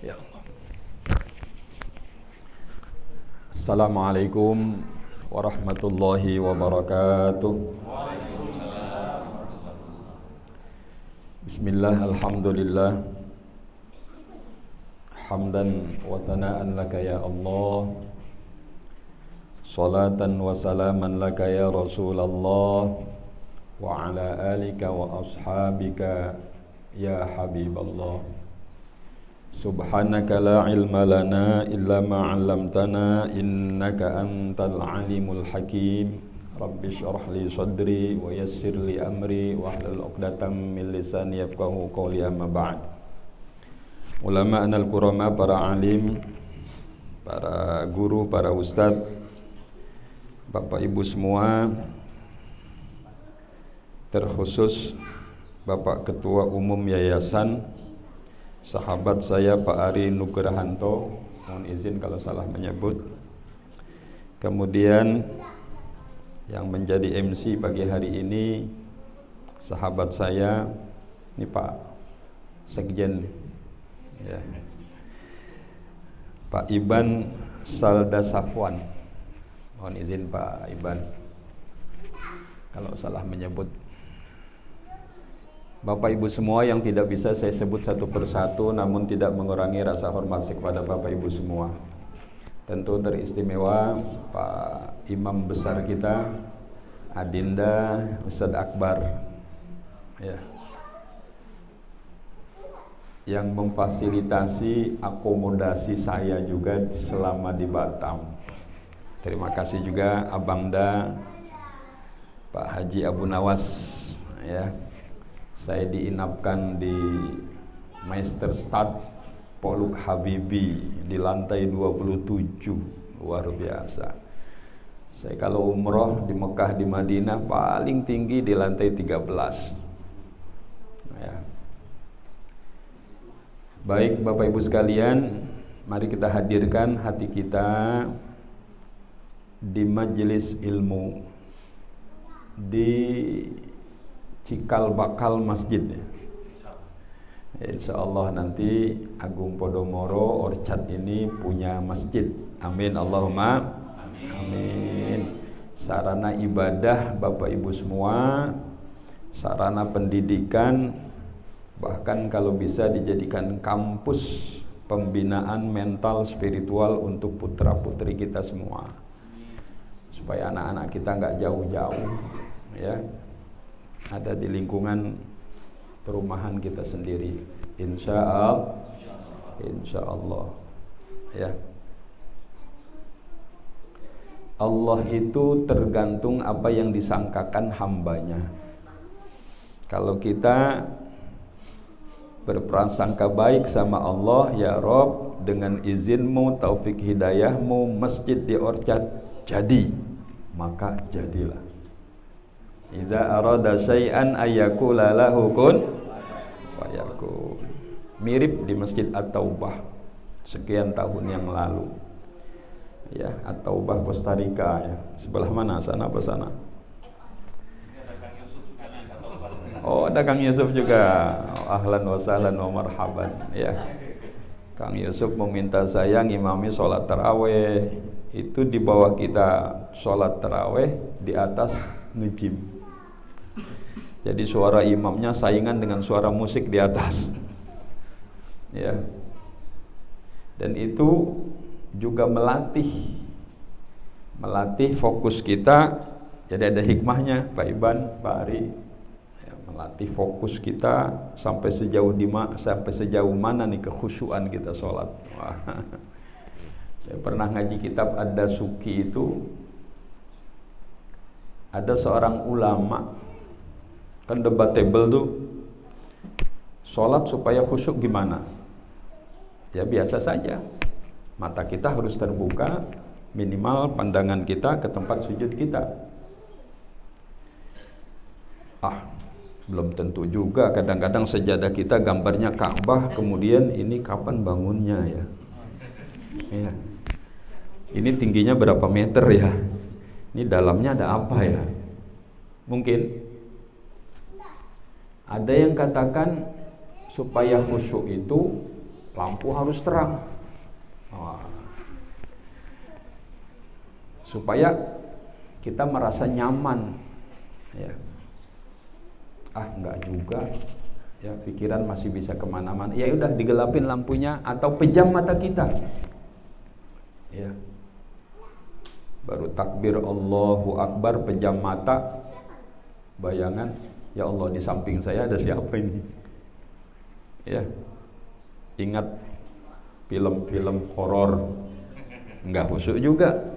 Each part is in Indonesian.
Ya Allah. Assalamualaikum warahmatullahi wabarakatuh. Bismillah, alhamdulillah. Hamdan wa thana'an laka ya Allah. Salatan wa salaman laka ya Rasulullah. Wa ala alika wa ashabika ya Habiballah. Subhanaka la ilma lana illa ma 'allamtana innaka antal alimul hakim. Rabbi shrah li sadri wa yassir li amri wahlul 'uqdatam min lisani yafqahu qawli, amma ba'd. Ulama anal kurama, para alim, para guru, para ustaz, Bapak Ibu semua, terkhusus Bapak Ketua Umum Yayasan, sahabat saya Pak Ari Nugrahanto, mohon izin kalau salah menyebut. Kemudian yang menjadi MC pagi hari ini sahabat saya, ini Pak Sekjen ya, Pak Iban Salda Safwan. Mohon izin Pak Iban kalau salah menyebut. Bapak Ibu semua yang tidak bisa saya sebut satu persatu, namun tidak mengurangi rasa hormat kepada Bapak Ibu semua. Tentu teristimewa Pak Imam besar kita, Adinda Ustadz Akbar ya, yang memfasilitasi akomodasi saya juga selama di Batam. Terima kasih juga Abangda Pak Haji Abu Nawas ya. Saya diinapkan di Meisterstad Poluk Habibi di lantai 27, luar biasa. Saya kalau umroh di Mekah, di Madinah paling tinggi di lantai 13 ya. Baik Bapak Ibu sekalian, mari kita hadirkan hati kita di majelis ilmu di Cikal Bakal Masjid ya. Insya Allah nanti Agung Podomoro Orchard ini punya masjid. Amin Allahumma amin. Sarana ibadah Bapak Ibu semua, sarana pendidikan, bahkan kalau bisa dijadikan kampus pembinaan mental spiritual untuk putra putri kita semua, supaya anak-anak kita nggak jauh-jauh ya, ada di lingkungan perumahan kita sendiri. Insya Allah ya. Allah itu tergantung apa yang disangkakan hambanya. Kalau kita berprasangka baik sama Allah, ya Rob, dengan izinmu, taufik hidayahmu, masjid di Orchard jadi, maka jadilah. Idza arada syai'an ayyakula lahu kun fayakun. Mirip di Masjid At-Taubah sekian tahun yang lalu ya, At-Taubah Costa Rica ya. Sebelah mana? Sana apa sana? Oh, ada Kang Yusuf juga. Oh, ahlan wa sahlan wa marhaban ya. Kang Yusuf meminta saya ngimami sholat taraweh. Itu di bawah kita sholat taraweh, di atas nge-gym. Jadi suara imamnya saingan dengan suara musik di atas ya. Dan itu juga melatih fokus kita. Jadi ada hikmahnya Pak Iban, Pak Ari ya, melatih fokus kita sampai sejauh mana nih kekhusyuan kita sholat. Wah. Saya pernah ngaji kitab Ad-Dasuki, itu ada seorang ulama, kan debatable tuh, sholat supaya khusyuk gimana? Ya biasa saja, mata kita harus terbuka, minimal pandangan kita ke tempat sujud kita. Belum tentu juga, kadang-kadang sejadah kita gambarnya Ka'bah, kemudian ini kapan bangunnya ya? Ya. Ini tingginya berapa meter ya? Ini dalamnya ada apa ya? Mungkin ada yang katakan supaya khusyuk itu lampu harus terang. Wah. Supaya kita merasa nyaman, ya. Enggak juga, ya, pikiran masih bisa kemana-mana. Ya udah, digelapin lampunya atau pejam mata kita, ya. Baru takbir Allahu Akbar, pejam mata, bayangan, ya Allah, di samping saya ada siapa ini, ya. Ingat film-film horor, nggak khusyuk juga.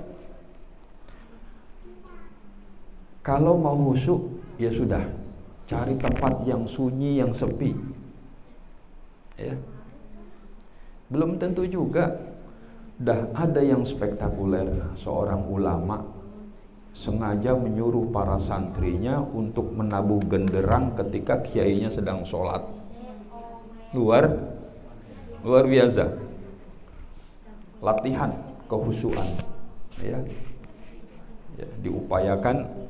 Kalau mau khusyuk, ya sudah, cari tempat yang sunyi, yang sepi, ya. Belum tentu juga. Dah ada yang spektakuler, seorang ulama sengaja menyuruh para santrinya untuk menabuh genderang ketika kiainya sedang sholat. Luar biasa. Latihan kekhusyuan, ya. Diupayakan.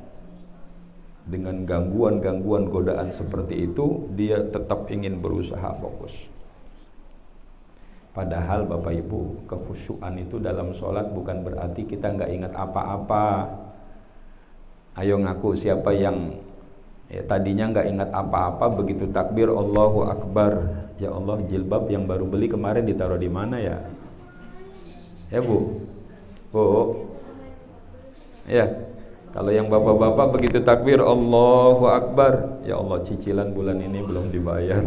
Dengan gangguan-gangguan godaan seperti itu, dia tetap ingin berusaha fokus. Padahal Bapak Ibu, kekhusyuan itu dalam sholat bukan berarti kita nggak ingat apa-apa. Ayo ngaku siapa yang tadinya nggak ingat apa-apa, begitu takbir Allahu Akbar, ya Allah, jilbab yang baru beli kemarin ditaruh di mana ya? Ya Bu, ya. Kalau yang bapak-bapak begitu takbir Allahu Akbar, ya Allah, cicilan bulan ini belum dibayar.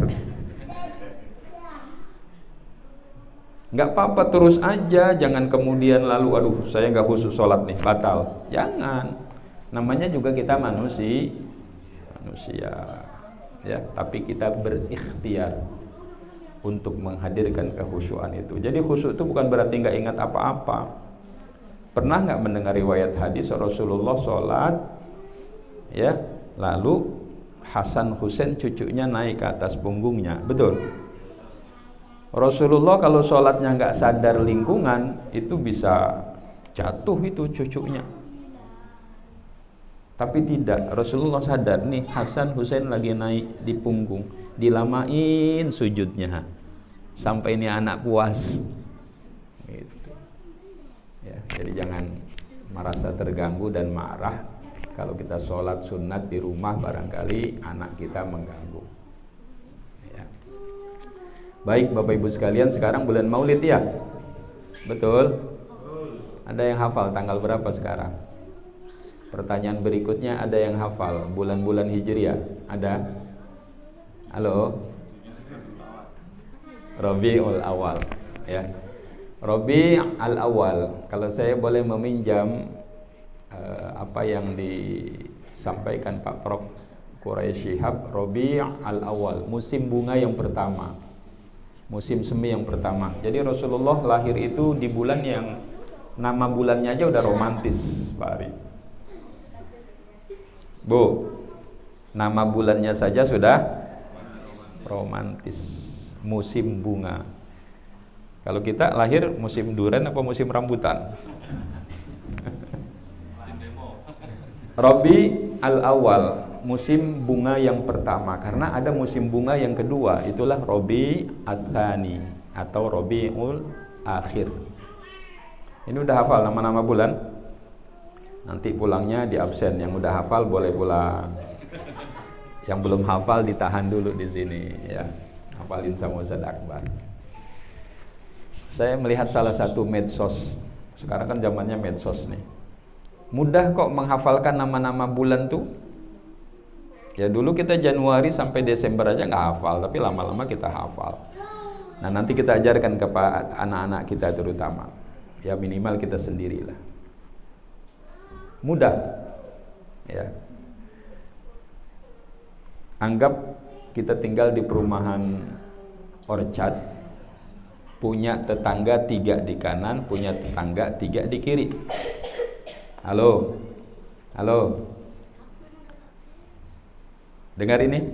Nggak apa-apa, terus aja, jangan kemudian lalu aduh saya nggak khusyuk sholat nih, batal. Jangan. Namanya juga kita manusia, ya. Tapi kita berikhtiar untuk menghadirkan kekhusyuan itu. Jadi khusyuk itu bukan berarti nggak ingat apa-apa. Pernah nggak mendengar riwayat hadis Rasulullah sholat, ya, lalu Hasan Husain cucunya naik ke atas punggungnya, betul? Rasulullah kalau sholatnya nggak sadar lingkungan, itu bisa jatuh itu cucunya. Tapi tidak, Rasulullah sadar nih Hasan Husain lagi naik di punggung, dilamain sujudnya sampai ini anak puas. Ya, jadi jangan merasa terganggu dan marah kalau kita sholat sunat di rumah, barangkali anak kita mengganggu, ya. Baik Bapak Ibu sekalian, sekarang bulan Maulid ya, betul? Ada yang hafal tanggal berapa sekarang? Pertanyaan berikutnya, ada yang hafal bulan-bulan Hijriah? Ada? Halo? Rabiul Awal, ya. Rabi' al-Awal. Kalau saya boleh meminjam apa yang disampaikan Pak Prof Quraisy Shihab, Rabi' al-Awal, musim bunga yang pertama, musim semi yang pertama. Jadi Rasulullah lahir itu di bulan yang nama bulannya aja udah romantis, Pak Ari. Bu, nama bulannya saja sudah romantis, musim bunga. Kalau kita lahir musim durian apa musim rambutan? Rabi al-Awal, musim bunga yang pertama. Karena ada musim bunga yang kedua, itulah Rabi at-Tsani atau Rabiul Akhir. Ini udah hafal nama-nama bulan? Nanti pulangnya di absen. Yang udah hafal boleh pulang. Yang belum hafal ditahan dulu di sini, ya. Hafalin sama Ustaz Akbar. Saya melihat salah satu medsos, sekarang kan zamannya medsos nih, mudah kok menghafalkan nama-nama bulan tuh. Ya dulu kita Januari sampai Desember aja nggak hafal, tapi lama-lama kita hafal. Nah nanti kita ajarkan kepada anak-anak kita terutama, ya minimal kita sendirilah. Mudah, ya. Anggap kita tinggal di perumahan Orchard, punya tetangga 3 di kanan, punya tetangga 3 di kiri. Halo, halo, dengar ini?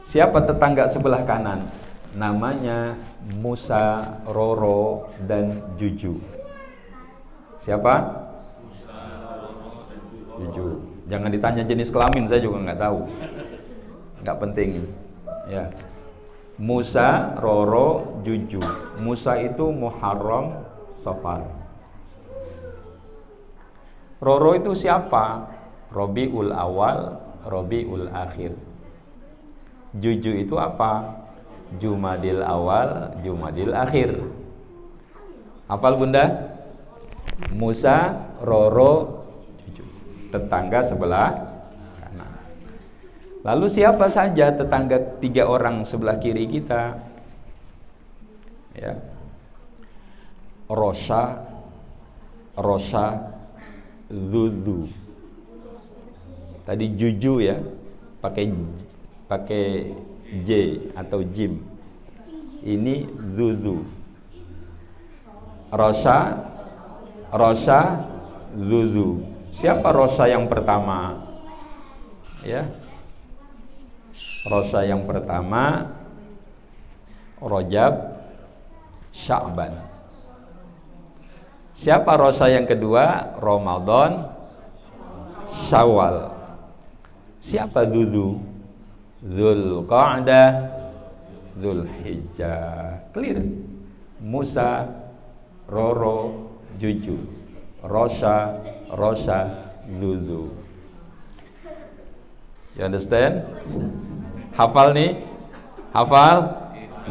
Siapa tetangga sebelah kanan? Namanya Musa, Roro, dan Juju. Siapa? Juju. Jangan ditanya jenis kelamin, saya juga nggak tahu. Nggak penting, ya. Musa, Roro, Juju. Musa itu Muharram, Safar. Roro itu siapa? Robiul Awal, Robiul Akhir. Juju itu apa? Jumadil Awal, Jumadil Akhir. Hafal Bunda? Musa, Roro, Juju. Tetangga sebelah. Lalu siapa saja tetangga 3 orang sebelah kiri kita? Ya. Rosa, Zuzu. Tadi Juju ya, pakai J atau Jim. Ini Zuzu. Rosa, Zuzu. Siapa Rosa yang pertama? Ya. Rosa yang pertama Rajab, Sya'ban. Siapa Rosa yang kedua? Ramadan, Syawal. Siapa Zuzu? Dzulqa'dah, Dzulhijjah. Clear? Musa, Roro, Juju. Rosa, Zuzu. You understand? Hafal nih? Hafal?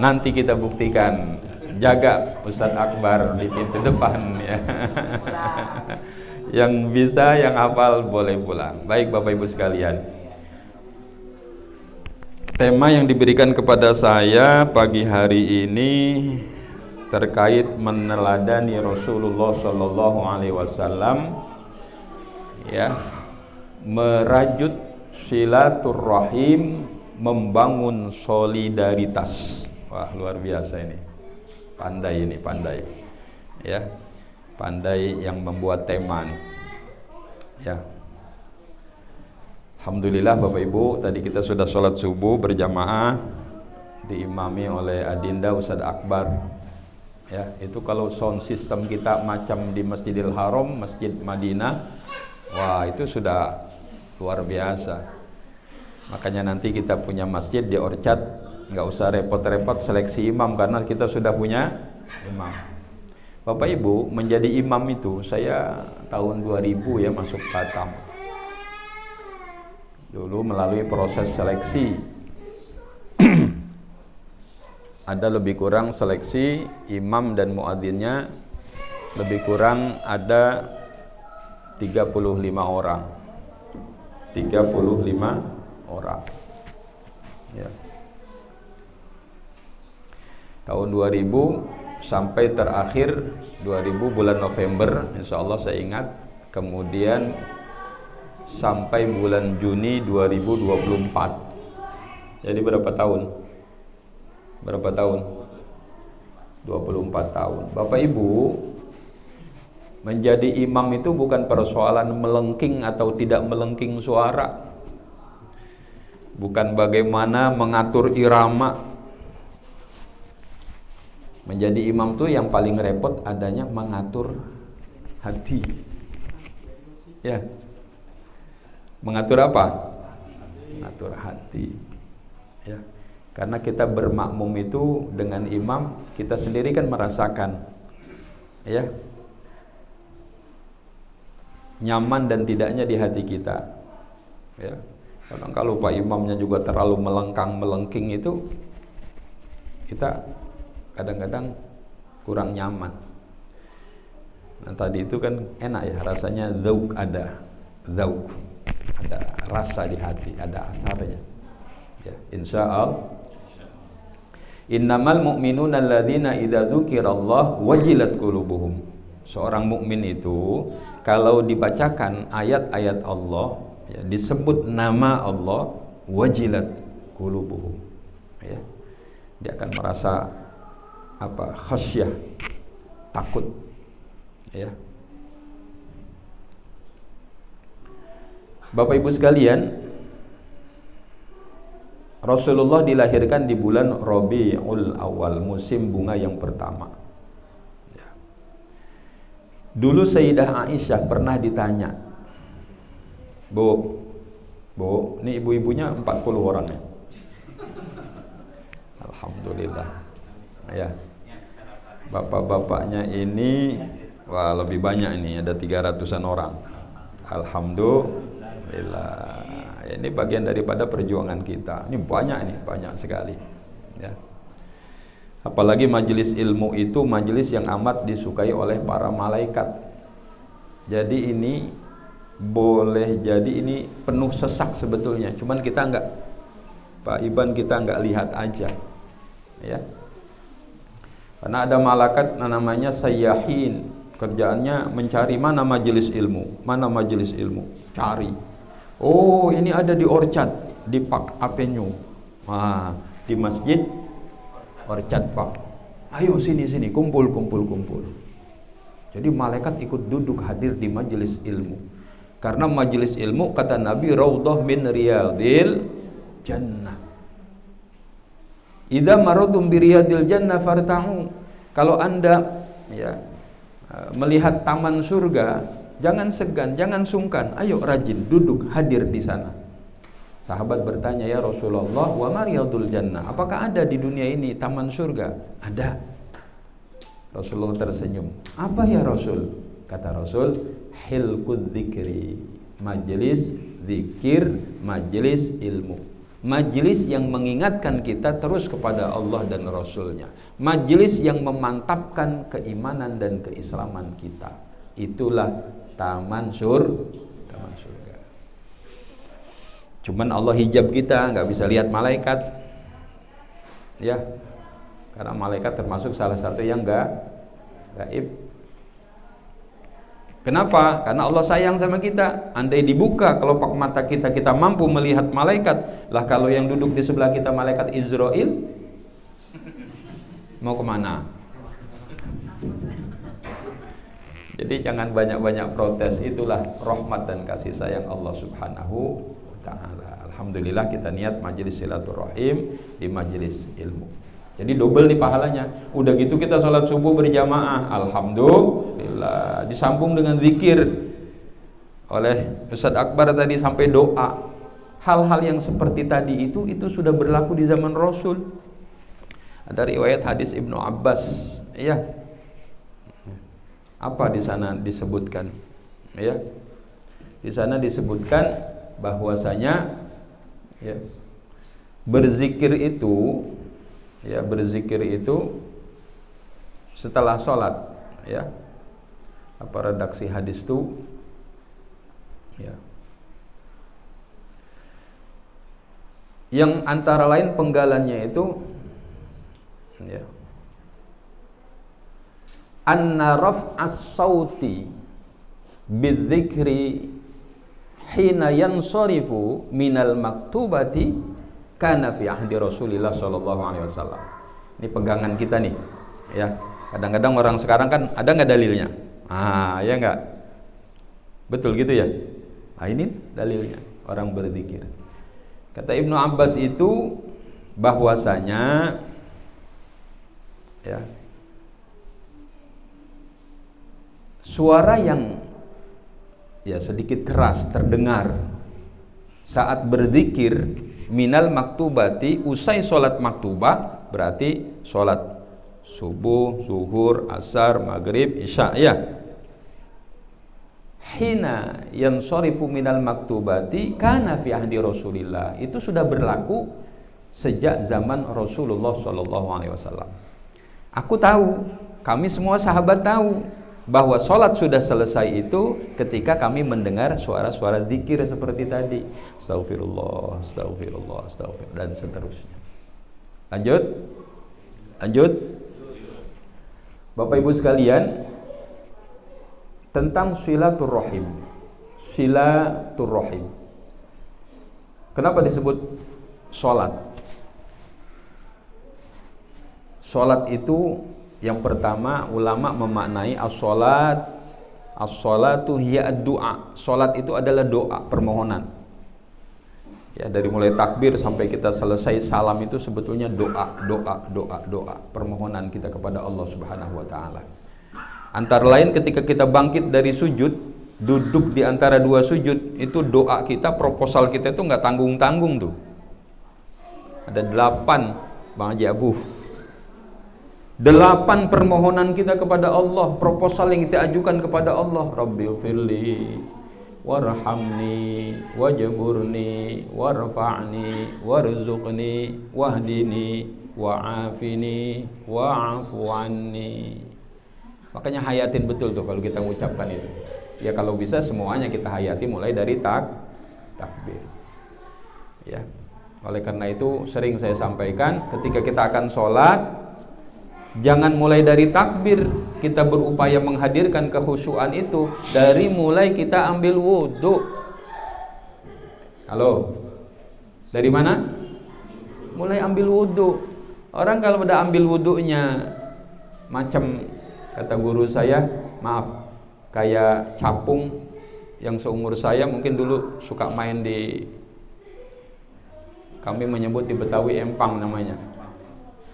Nanti kita buktikan. Jaga Ustadz Akbar di pintu depan ya. Yang bisa, yang hafal boleh pulang. Baik Bapak Ibu sekalian. Tema yang diberikan kepada saya pagi hari ini terkait meneladani Rasulullah Shallallahu Alaihi Wasallam, ya, merajut silaturrahim, membangun solidaritas. Wah, luar biasa ini. Pandai. Ya. Pandai yang membuat tema nih. Ya. Alhamdulillah Bapak Ibu, tadi kita sudah sholat subuh berjamaah diimami oleh Adinda Ustadz Akbar. Ya, itu kalau sound system kita macam di Masjidil Haram, Masjid Madinah, wah itu sudah luar biasa. Makanya nanti kita punya masjid di Orchard, nggak usah repot-repot seleksi imam karena kita sudah punya imam. Bapak Ibu, menjadi imam itu saya tahun 2000 ya masuk Batam. Dulu melalui proses seleksi. Ada lebih kurang seleksi imam dan muadzinnya lebih kurang ada 35 orang. 35 orang. Ya. Tahun 2000 sampai terakhir 2000 bulan November, insya Allah saya ingat. Kemudian sampai bulan Juni 2024. Jadi berapa tahun? Berapa tahun? 24 tahun. Bapak Ibu, menjadi imam itu bukan persoalan melengking atau tidak melengking suara. Bukan bagaimana mengatur irama. Menjadi imam itu yang paling repot adanya mengatur hati. Ya. Mengatur apa? Mengatur hati. Ya. Karena kita bermakmum itu dengan imam, kita sendiri kan merasakan, ya, nyaman dan tidaknya di hati kita. Ya. Kadang kalau Pak Imamnya juga terlalu melengking itu, kita kadang-kadang kurang nyaman. Nah tadi itu kan enak ya, rasanya zauk ada rasa di hati, ada asarnya. Ya, insya Allah. Innamal mu'minuna alladzina idza dzukirallah wajilat qulubuhum. Seorang mukmin itu kalau dibacakan ayat-ayat Allah, ya, disebut nama Allah, wajilat qulubuhum. Ya. Dia akan merasa apa? Khasyah, takut. Ya. Bapak Ibu sekalian, Rasulullah dilahirkan di bulan Rabiul Awal, musim bunga yang pertama. Ya. Dulu Sayyidah Aisyah pernah ditanya, Bu, ini ibu-ibunya 40 orang ya. Alhamdulillah. Ya. Bapak-bapaknya ini wah lebih banyak ini, ada 300-an orang. Alhamdulillah. Ini bagian daripada perjuangan kita. Ini banyak sekali. Ya. Apalagi majelis ilmu itu majelis yang amat disukai oleh para malaikat. Jadi ini boleh jadi ini penuh sesak sebetulnya. Cuman kita enggak, Pak Iban, kita enggak lihat aja. Ya. Karena ada malaikat namanya sayyahin, kerjaannya mencari mana majelis ilmu, cari. Oh, ini ada di Orchard, di Park Avenue. Di Masjid Orchard Park. Ayo sini, kumpul. Jadi malaikat ikut duduk hadir di majelis ilmu. Karena majelis ilmu kata Nabi raudhah min riyadil jannah. Idza maradum bi riyadil jannah farta'u. Kalau Anda melihat taman surga, jangan segan, jangan sungkan. Ayo rajin duduk hadir di sana. Sahabat bertanya, "Ya Rasulullah, wa ma riyadul jannah?" Apakah ada di dunia ini taman surga? Ada. Rasulullah tersenyum. "Apa ya Rasul?" Kata Rasul, "Hilqud dzikri." Majelis zikir, majelis ilmu. Majelis yang mengingatkan kita terus kepada Allah dan Rasulnya. Majelis yang memantapkan keimanan dan keislaman kita. Itulah taman surga. Cuman Allah hijab kita, nggak bisa lihat malaikat. Ya, karena malaikat termasuk salah satu yang gaib. Kenapa? Karena Allah sayang sama kita. Andai dibuka kelopak mata kita, kita mampu melihat malaikat. Lah kalau yang duduk di sebelah kita malaikat Israel, mau kemana? Jadi jangan banyak-banyak protes. Itulah rahmat dan kasih sayang Allah Subhanahu wa ta'ala. Alhamdulillah kita niat majelis silaturahim di majelis ilmu. Jadi double nih pahalanya. Udah gitu kita sholat subuh berjamaah, alhamdulillah. Disambung dengan zikir oleh Ustadz Akbar tadi sampai doa. Hal-hal yang seperti tadi itu sudah berlaku di zaman Rasul. Ada riwayat hadis Ibnu Abbas, ya. Apa di sana disebutkan? Ya. Di sana disebutkan bahwasanya ya, berzikir itu setelah sholat, ya. Apa redaksi hadis itu? Ya. Yang antara lain penggalannya itu, ya. Anna raf'as sauti bidzikri hina yansarifu minal maktubati kana fi ahdi Rasulillah sallallahu alaihi wasallam. Ini pegangan kita nih, ya. Kadang-kadang orang sekarang kan ada nggak dalilnya? Ya nggak? Betul gitu ya? Ini dalilnya orang berzikir. Kata Ibnu Abbas itu bahwasanya ya, suara yang ya sedikit keras terdengar saat berzikir minal maktubati, usai sholat maktubah, berarti sholat subuh, zuhur, asar, maghrib, isya, ya. Hina yansarifu minal maktubati kana fi ahdi Rasulillah. Itu sudah berlaku sejak zaman Rasulullah sallallahu alaihi wasallam. Aku tahu, kami semua sahabat tahu bahwa sholat sudah selesai itu ketika kami mendengar suara-suara zikir seperti tadi, astagfirullah, astagfirullah, astagfirullah, dan seterusnya. Lanjut. Bapak Ibu sekalian, tentang silaturahim. Kenapa disebut sholat? Sholat itu yang pertama ulama memaknai as-sholatu hiya ad-du'a. Salat itu adalah doa, permohonan. Ya, dari mulai takbir sampai kita selesai salam itu sebetulnya doa, permohonan kita kepada Allah Subhanahu wa taala. Antara lain ketika kita bangkit dari sujud, duduk di antara dua sujud, itu doa kita, proposal kita itu enggak tanggung-tanggung tuh. Ada 8 Bang Haji Abu, 8 permohonan kita kepada Allah, proposal yang kita ajukan kepada Allah. Rabbighfirli warhamni wajburni warfa'ni warzuqni wahdini wa'afini wa'afu anni. Makanya hayatin betul tuh kalau kita mengucapkan itu. Ya kalau bisa semuanya kita hayati mulai dari takbir. Ya. Oleh karena itu sering saya sampaikan, ketika kita akan sholat, jangan mulai dari takbir. Kita berupaya menghadirkan kekhusyuan itu dari mulai kita ambil wudhu. Halo, dari mana? Mulai ambil wudhu. Orang kalau udah ambil wudhunya macam kata guru saya, maaf, kayak capung yang seumur saya mungkin dulu suka main di, kami menyebut di Betawi empang namanya,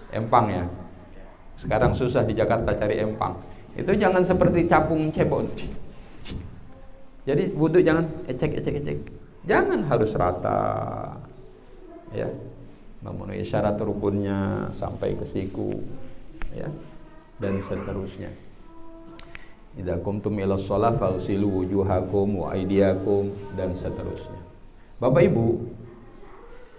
empang ya. Sekarang susah di Jakarta cari empang. Itu jangan seperti capung cebol. Jadi wudhu jangan ecek. Jangan, harus rata. Ya. Memenuhi syarat rukunnya sampai ke siku. Ya. Dan seterusnya. Idza qumtum ilas shalah faghsilu wujuhakum wa aydiyakum dan seterusnya. Bapak Ibu,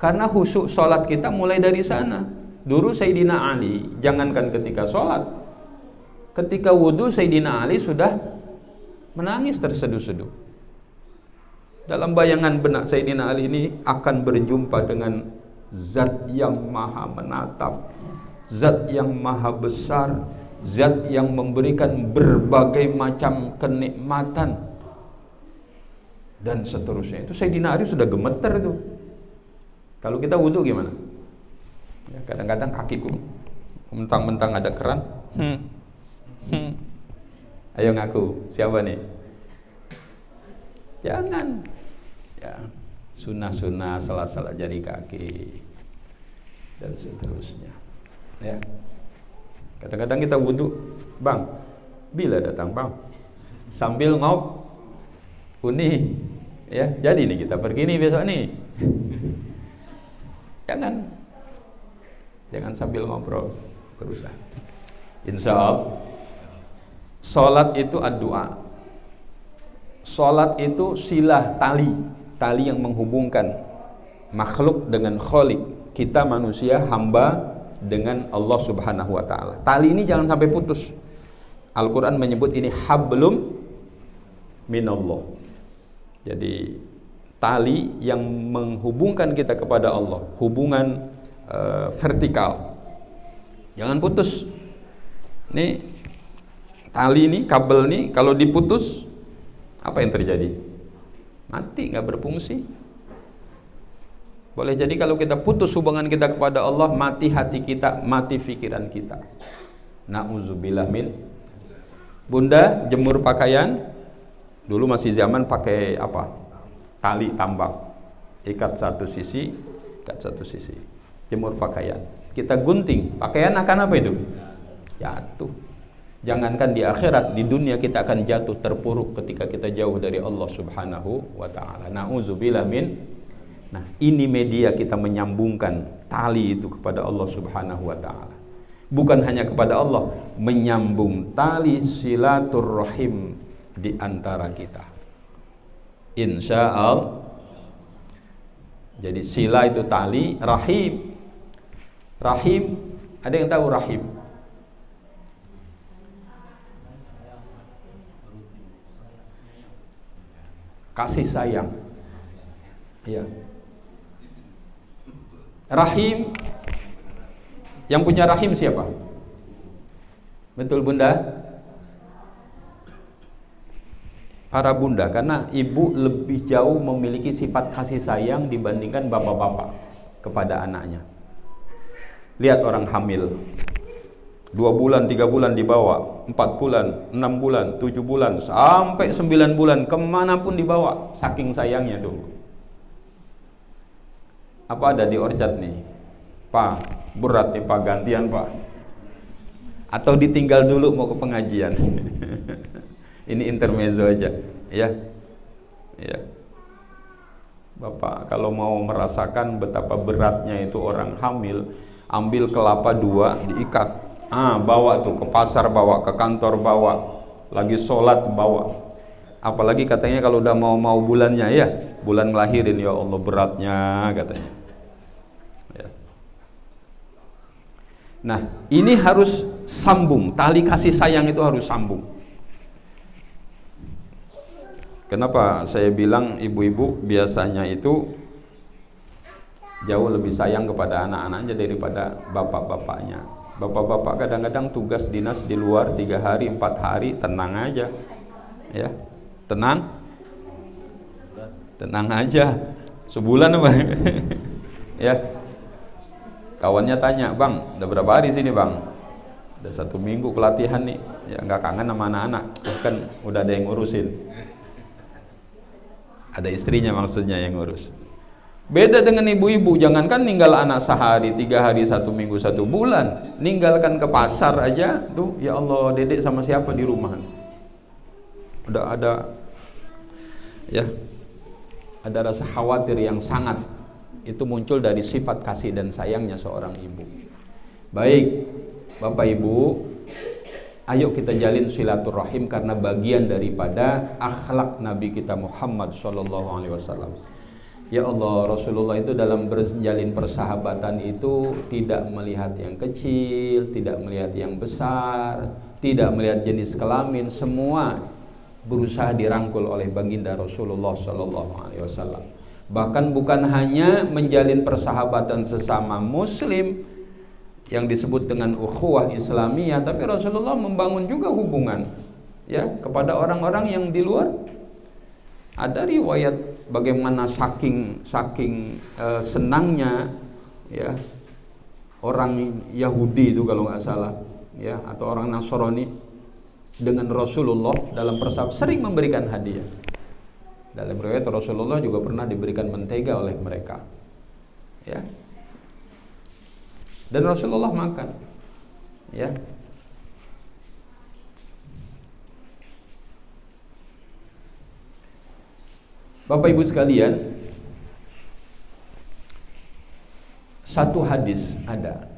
karena khusyuk sholat kita mulai dari sana. Dulu Sayyidina Ali, jangankan ketika sholat, ketika wudhu Sayyidina Ali sudah menangis terseduh-seduh. Dalam bayangan benak Sayyidina Ali ini akan berjumpa dengan Zat yang maha menatap, Zat yang maha besar, Zat yang memberikan berbagai macam kenikmatan dan seterusnya. Itu Sayyidina Ali sudah gemeter itu. Kalau kita wudhu gimana? Ya, kadang-kadang kakiku mentang-mentang ada keran. Ayo ngaku, siapa nih? Jangan. Ya, sunnah-sunnah salah-salah jari kaki dan seterusnya. Ya. Kadang-kadang kita wudhu, Bang, bila datang Bang, sambil ngop uni, ya, jadi nih kita pergi nih besok nih. Jangan sambil ngobrol berusaha. Insya Allah sholat itu ad-doa. Sholat itu silah tali yang menghubungkan makhluk dengan Khalik. Kita manusia hamba dengan Allah Subhanahu wa ta'ala. Tali ini jangan sampai putus. Al-Quran menyebut ini hablum minallah. Jadi tali yang menghubungkan kita kepada Allah, hubungan vertikal, jangan putus. Nih tali ini, kabel ini kalau diputus, apa yang terjadi? Mati, nggak berfungsi. Boleh jadi kalau kita putus hubungan kita kepada Allah, mati hati kita, mati pikiran kita. Na'udzubillah min. Bunda jemur pakaian, dulu masih zaman pakai apa? Tali tambak, ikat satu sisi, jemur pakaian. Kita gunting, pakaian akan apa itu? Jatuh. Jangankan di akhirat, di dunia kita akan jatuh terpuruk ketika kita jauh dari Allah Subhanahu wa ta'ala. Na'udzubillah min. Nah, ini media kita menyambungkan tali itu kepada Allah Subhanahu wa ta'ala. Bukan hanya kepada Allah, menyambung tali silaturrahim di antara kita. Insya Allah. Jadi sila itu tali, rahim. Rahim, ada yang tahu rahim? Kasih sayang. Iya. Rahim, yang punya rahim siapa? Betul Bunda? Para bunda, karena ibu lebih jauh memiliki sifat kasih sayang dibandingkan bapak-bapak kepada anaknya. Lihat orang hamil, 2 bulan, 3 bulan dibawa, 4 bulan, 6 bulan, 7 bulan, sampai 9 bulan, kemanapun dibawa, saking sayangnya tuh. Apa ada di orchard nih? Pak, berat nih Pak, gantian Pak. Atau ditinggal dulu mau ke pengajian. Ini intermezzo aja, ya. Ya. Bapak kalau mau merasakan betapa beratnya itu orang hamil, ambil kelapa 2 diikat, bawa tuh ke pasar, bawa ke kantor, bawa lagi sholat bawa. Apalagi katanya kalau udah mau bulannya, ya bulan ngelahirin, ya Allah beratnya katanya ya. Nah ini harus sambung, tali kasih sayang itu harus sambung. Kenapa saya bilang ibu-ibu biasanya itu jauh lebih sayang kepada anak-anaknya daripada bapak-bapaknya. Bapak-bapak kadang-kadang tugas dinas di luar 3 hari 4 hari, tenang aja ya, tenang aja, sebulan apa ya. Kawannya tanya, bang udah berapa hari sini bang? Udah 1 minggu pelatihan nih. Ya nggak kangen sama anak-anak, kan udah ada yang ngurusin, ada istrinya maksudnya yang ngurus. Beda dengan ibu-ibu, jangankan ninggal anak sehari, 3 hari, 1 minggu, 1 bulan, ninggalkan ke pasar aja tuh, ya Allah dedek sama siapa di rumah? Udah ada ya, ada rasa khawatir yang sangat itu muncul dari sifat kasih dan sayangnya seorang ibu. Baik Bapak Ibu, ayo kita jalin silaturahim karena bagian daripada akhlak Nabi kita Muhammad SAW. Ya Allah, Rasulullah itu dalam berjalin persahabatan itu tidak melihat yang kecil, tidak melihat yang besar, tidak melihat jenis kelamin, semua berusaha dirangkul oleh baginda Rasulullah SAW. Bahkan bukan hanya menjalin persahabatan sesama muslim yang disebut dengan ukhuwah Islamiyah, tapi Rasulullah membangun juga hubungan ya kepada orang-orang yang di luar. Ada riwayat bagaimana saking senangnya ya orang Yahudi itu kalau nggak salah ya, atau orang Nasrani dengan Rasulullah dalam persahabatan, sering memberikan hadiah. Dalam riwayat Rasulullah juga pernah diberikan mentega oleh mereka ya, dan Rasulullah makan ya. Bapak Ibu sekalian, satu hadis ada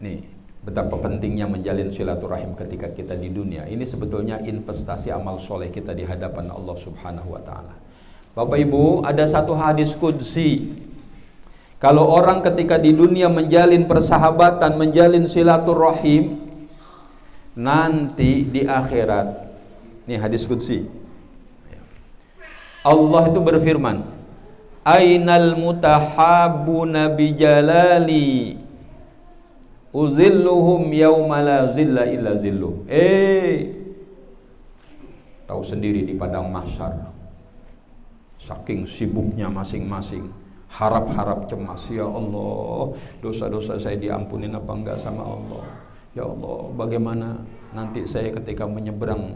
nih, betapa pentingnya menjalin silaturahim ketika kita di dunia. Ini sebetulnya investasi amal soleh kita di hadapan Allah Subhanahu wa ta'ala. Bapak Ibu, ada satu hadis qudsi, kalau orang ketika di dunia menjalin persahabatan, menjalin silaturahim, nanti di akhirat, ini hadis qudsi, Allah itu berfirman, ainal mutahabbuna bijalali uzilluhum yawma la zilla illa zilluh. Tahu sendiri di padang mahsyar, saking sibuknya masing-masing, harap-harap cemas, ya Allah dosa-dosa saya diampunin apa enggak sama Allah, ya Allah bagaimana nanti saya ketika menyeberang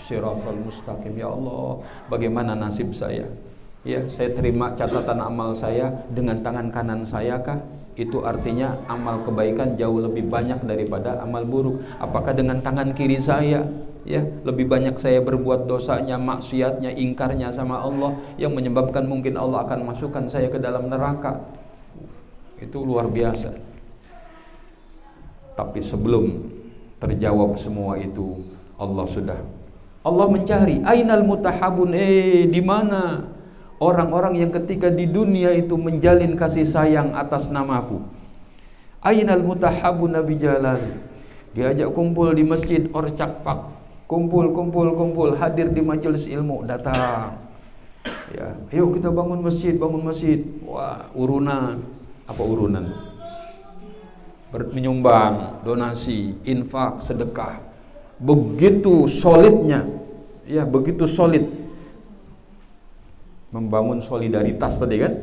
Siratal mustaqim, ya Allah bagaimana nasib saya ya, saya terima catatan amal saya dengan tangan kanan saya kah? Itu artinya amal kebaikan jauh lebih banyak daripada amal buruk. Apakah dengan tangan kiri saya ya lebih banyak saya berbuat dosanya, maksiatnya, ingkarnya sama Allah yang menyebabkan mungkin Allah akan masukkan saya ke dalam neraka? Itu luar biasa. Tapi sebelum terjawab semua itu, Allah mencari ainal mutahabun, di mana orang-orang yang ketika di dunia itu menjalin kasih sayang atas namaku. Ainal mutahabun nabi jalal, diajak kumpul di masjid Orcak Pak, kumpul, hadir di majelis ilmu, datang ya, ayo kita bangun masjid. Wah, urunan, apa urunan? Menyumbang, donasi, infak, sedekah. Begitu solidnya ya, begitu solid membangun solidaritas tadi kan.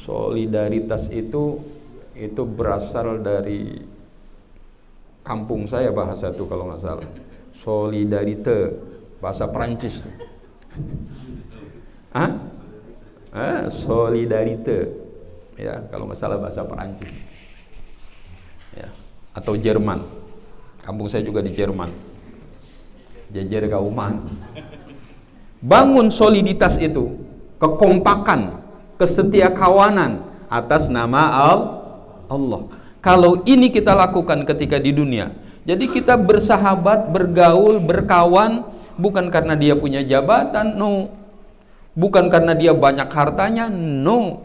Solidaritas itu berasal dari kampung saya, bahasa itu kalau nggak salah, solidarite, bahasa Perancis tuh. Solidarite ya, kalau nggak salah bahasa Perancis ya, atau Jerman. Kampung saya juga di Jerman, jejer kauman. Bangun soliditas itu, kekompakan, kesetiakawanan atas nama Allah. Kalau ini kita lakukan ketika di dunia, jadi kita bersahabat, bergaul, berkawan bukan karena dia punya jabatan, no. Bukan karena dia banyak hartanya, no.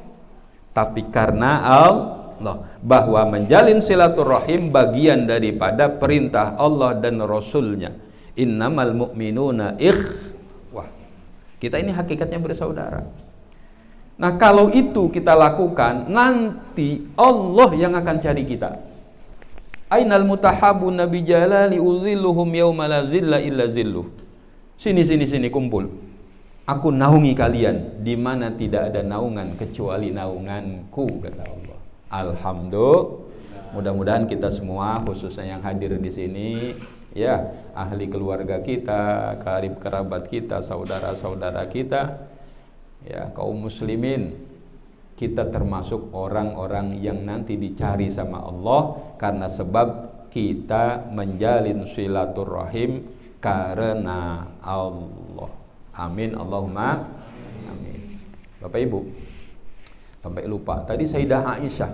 Tapi karena Allah, bahwa menjalin silaturahim bagian daripada perintah Allah dan Rasulnya. Innamal mu'minuna ikhwah. Kita ini hakikatnya bersaudara. Nah, kalau itu kita lakukan, nanti Allah yang akan cari kita. Ainal mutahabun nabi jalali uzilluhum yawma la zilla illa zilluh. Sini kumpul. Aku naungi kalian di mana tidak ada naungan kecuali naunganku, kata Allah. Alhamdulillah. Mudah-mudahan kita semua, khususnya yang hadir di sini, ya, ahli keluarga kita, karib kerabat kita, saudara-saudara kita, ya, kaum muslimin, kita termasuk orang-orang yang nanti dicari sama Allah karena sebab kita menjalin silaturahim karena Allah. Amin Allahumma amin. Bapak Ibu, sampai lupa tadi Sayyidah Aisyah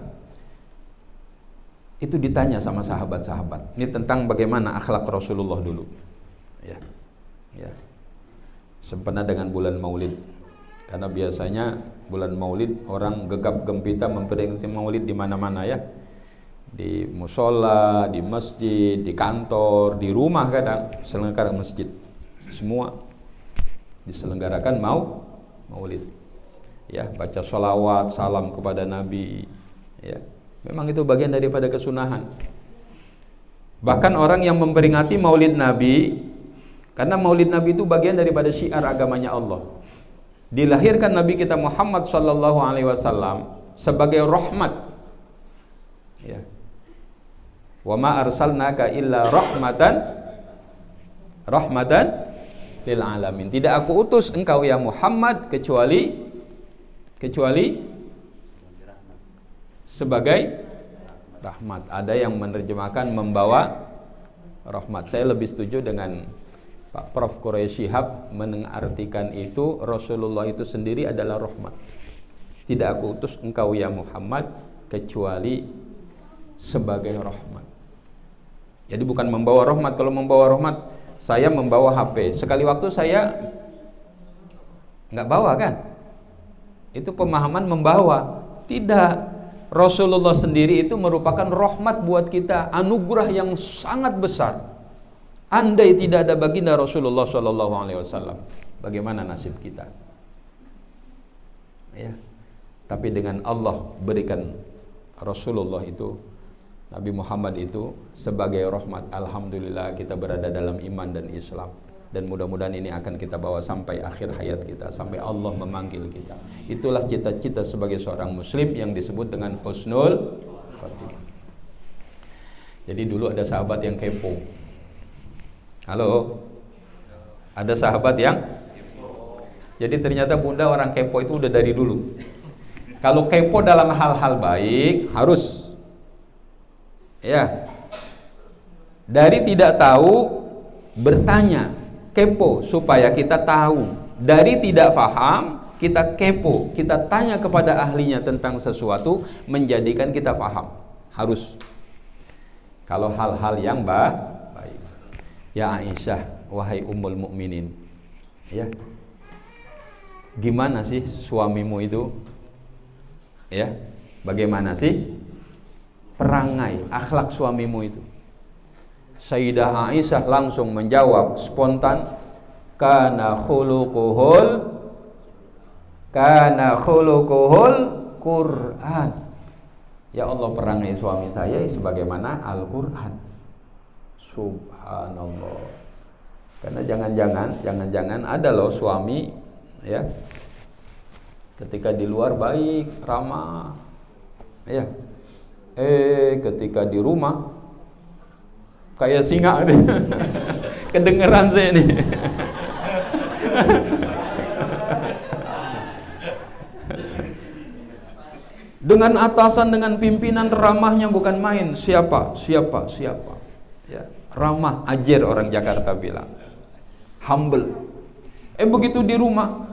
itu ditanya sama sahabat-sahabat. Ini tentang bagaimana akhlak Rasulullah dulu. Ya. Sempena dengan bulan Maulid. Karena biasanya bulan Maulid orang gegap gempita memperingati Maulid di mana-mana, ya. Di musola, di masjid, di kantor, di rumah, kadang selenggarakan masjid. Semua diselenggarakan Maulid. Ya, baca sholawat, salam kepada Nabi. Ya, memang itu bagian daripada kesunahan. Bahkan orang yang memperingati Maulid Nabi, karena Maulid Nabi itu bagian daripada syiar agamanya Allah. Dilahirkan Nabi kita Muhammad sallallahu alaihi wasallam sebagai rahmat. Ya. Wa ma arsalnaka illa rahmatan lil alamin. Tidak aku utus engkau ya Muhammad kecuali sebagai rahmat. Ada yang menerjemahkan membawa rahmat. Saya lebih setuju dengan Pak Prof. Quraisy Shihab mengartikan itu, Rasulullah itu sendiri adalah rahmat. Tidak aku utus engkau ya Muhammad kecuali sebagai rahmat. Jadi bukan membawa rahmat. Kalau membawa rahmat, saya membawa HP. Sekali waktu saya nggak bawa, kan? Itu pemahaman membawa. Tidak. Rasulullah sendiri itu merupakan rahmat buat kita, anugerah yang sangat besar. Andai tidak ada baginda Rasulullah SAW, bagaimana nasib kita? Ya. Tapi dengan Allah berikan Rasulullah itu, Nabi Muhammad itu sebagai rahmat. Alhamdulillah kita berada dalam iman dan Islam. Dan mudah-mudahan ini akan kita bawa sampai akhir hayat kita, sampai Allah memanggil kita. Itulah cita-cita sebagai seorang muslim yang disebut dengan husnul khatimah. Jadi dulu ada sahabat yang kepo. Halo? Ada sahabat yang kepo. Jadi ternyata bunda orang kepo itu udah dari dulu. Kalau kepo dalam hal-hal baik harus, ya, dari tidak tahu bertanya, kepo supaya kita tahu. Dari tidak paham kita kepo, kita tanya kepada ahlinya tentang sesuatu, menjadikan kita paham. Harus. Kalau hal-hal yang baik. Ya Aisyah, wahai ummul mukminin, ya, gimana sih suamimu itu? Ya, bagaimana sih perangai, akhlak suamimu itu? Sayyidah Aisyah langsung menjawab spontan, kana khuluquhul Quran. Ya Allah, perangai suami saya sebagaimana Al-Quran. Subhanallah. Karena jangan-jangan ada loh suami, ya, ketika di luar baik, ramah, ya, ketika di rumah kayak singa. Kedengeran saya nih. Dengan atasan, dengan pimpinan ramahnya bukan main. Siapa? Ya, ramah, ajer orang Jakarta bilang. Humble. Begitu di rumah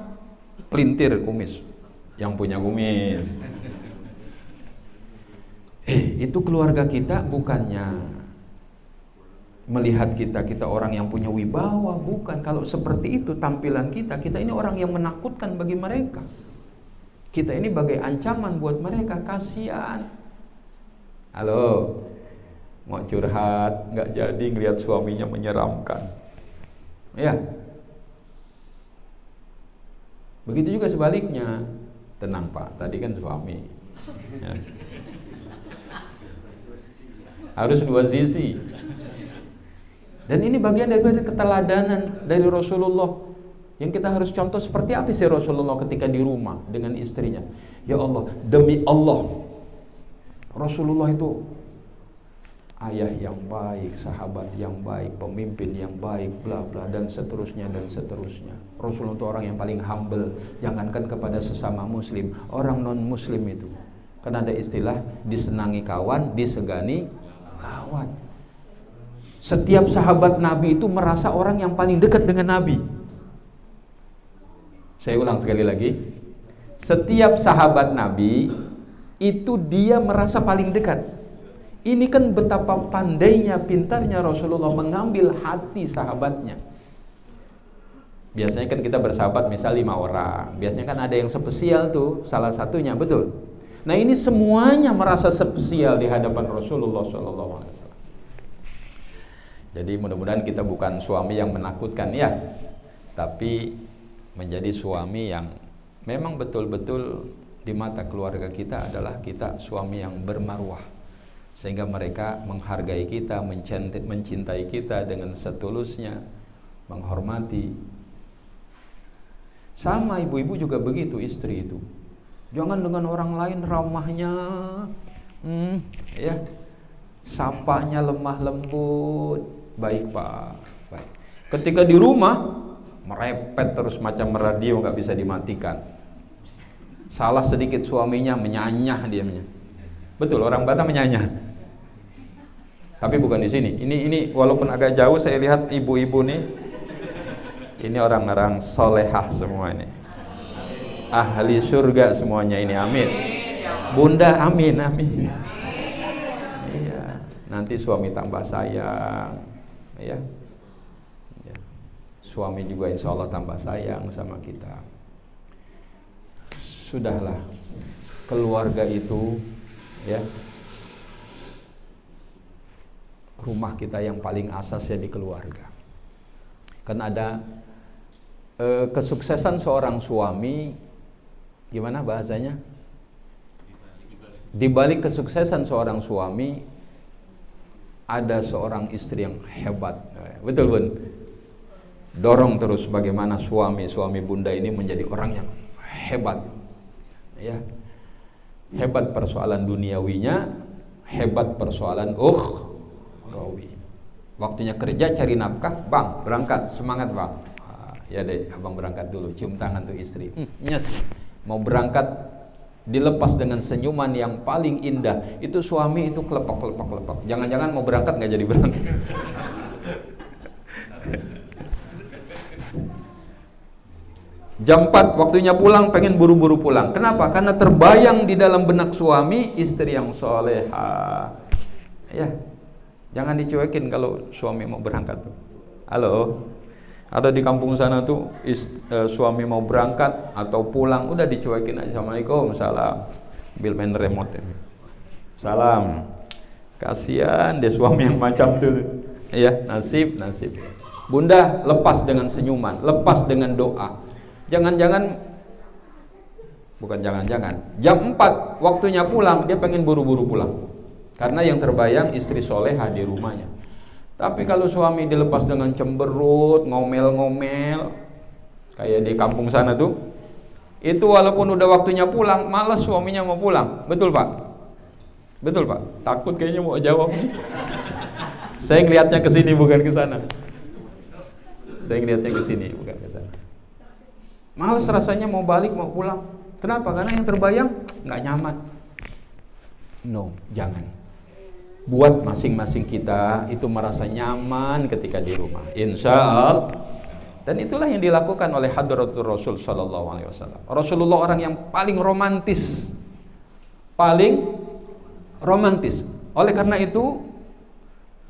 pelintir kumis. Yang punya kumis. Itu keluarga kita bukannya melihat kita orang yang punya wibawa, bukan. Kalau seperti itu tampilan kita ini orang yang menakutkan bagi mereka. Kita ini bagai ancaman buat mereka, kasihan. Halo, mau curhat, nggak jadi ngelihat suaminya menyeramkan. Ya. Begitu juga sebaliknya. Tenang Pak, tadi kan suami. Ya. Harus dua sisi. Dan ini bagian daripada keteladanan dari Rasulullah. Yang kita harus contoh seperti apa sih Rasulullah ketika di rumah dengan istrinya. Ya Allah, demi Allah, Rasulullah itu ayah yang baik, sahabat yang baik, pemimpin yang baik, bla bla dan seterusnya dan seterusnya. Rasulullah itu orang yang paling humble, jangankan kepada sesama muslim, orang non muslim itu. Karena ada istilah disenangi kawan, disegani lawan. Setiap sahabat Nabi itu merasa orang yang paling dekat dengan Nabi. Saya ulang sekali lagi. Setiap sahabat Nabi itu dia merasa paling dekat. Ini kan betapa pandainya, pintarnya Rasulullah mengambil hati sahabatnya. Biasanya kan kita bersahabat misal 5 orang. Biasanya kan ada yang spesial tuh, salah satunya, betul. Nah ini semuanya merasa spesial di hadapan Rasulullah SAW. Jadi mudah-mudahan kita bukan suami yang menakutkan ya, tapi menjadi suami yang memang betul-betul di mata keluarga kita adalah kita suami yang bermarwah, sehingga mereka menghargai kita, mencintai kita dengan setulusnya, menghormati. Sama ibu-ibu juga begitu, istri itu jangan dengan orang lain ramahnya, ya, sapanya lemah lembut. Baik Pak, baik. Ketika di rumah merepet terus macam radio nggak bisa dimatikan. Salah sedikit suaminya menyanyah diamnya. Betul, orang Batam menyanyah. Tapi bukan di sini. Ini walaupun agak jauh saya lihat ibu-ibu nih. Ini orang-orang solehah semua ini. Ahli surga semuanya ini, amin. Bunda, amin, amin. Iya, nanti suami tambah sayang. Ya. Suami juga insya Allah tambah sayang sama kita. Sudahlah, keluarga itu ya, rumah kita yang paling asas ya di keluarga. Karena ada kesuksesan seorang suami, gimana bahasanya? Di balik kesuksesan seorang suami ada seorang istri yang hebat. Betul Bun? Dorong terus bagaimana suami Bunda ini menjadi orang yang hebat. Ya. Hebat persoalan duniawinya, hebat persoalan ukhrawi. Waktunya kerja cari nafkah, Bang, berangkat, semangat Bang. Ya deh, Abang berangkat dulu, cium tangan tuh istri. Nyes, mau berangkat dilepas dengan senyuman yang paling indah. Itu suami itu kelepak. Jangan-jangan mau berangkat nggak jadi berangkat. Jam 4 waktunya pulang, pengen buru-buru pulang. Kenapa? Karena terbayang di dalam benak suami istri yang soleha. Ya, jangan dicuekin kalau suami mau berangkat tuh. Halo. Ada di kampung sana tuh suami mau berangkat atau pulang udah dicuekin aja. Assalamualaikum, salam. Bil main remote ini. Salam. Kasihan deh suami yang macam tuh. Iya, nasib. Bunda lepas dengan senyuman, lepas dengan doa. Bukan jangan-jangan. Jam 4 waktunya pulang, dia pengen buru-buru pulang. Karena yang terbayang istri soleha di rumahnya. Tapi kalau suami dilepas dengan cemberut, ngomel-ngomel, kayak di kampung sana tuh, itu walaupun udah waktunya pulang, malas suaminya mau pulang. Betul Pak? Betul Pak? Takut kayaknya mau jawab. Saya ngelihatnya ke sini bukan ke sana. Malas rasanya mau balik, mau pulang. Kenapa? Karena yang terbayang nggak nyaman. No, jangan. Buat masing-masing kita itu merasa nyaman ketika di rumah, insya Allah. Dan itulah yang dilakukan oleh Hadratul Rasul Sallallahu Alaihi Wasallam. Rasulullah orang yang paling romantis, paling romantis. Oleh karena itu,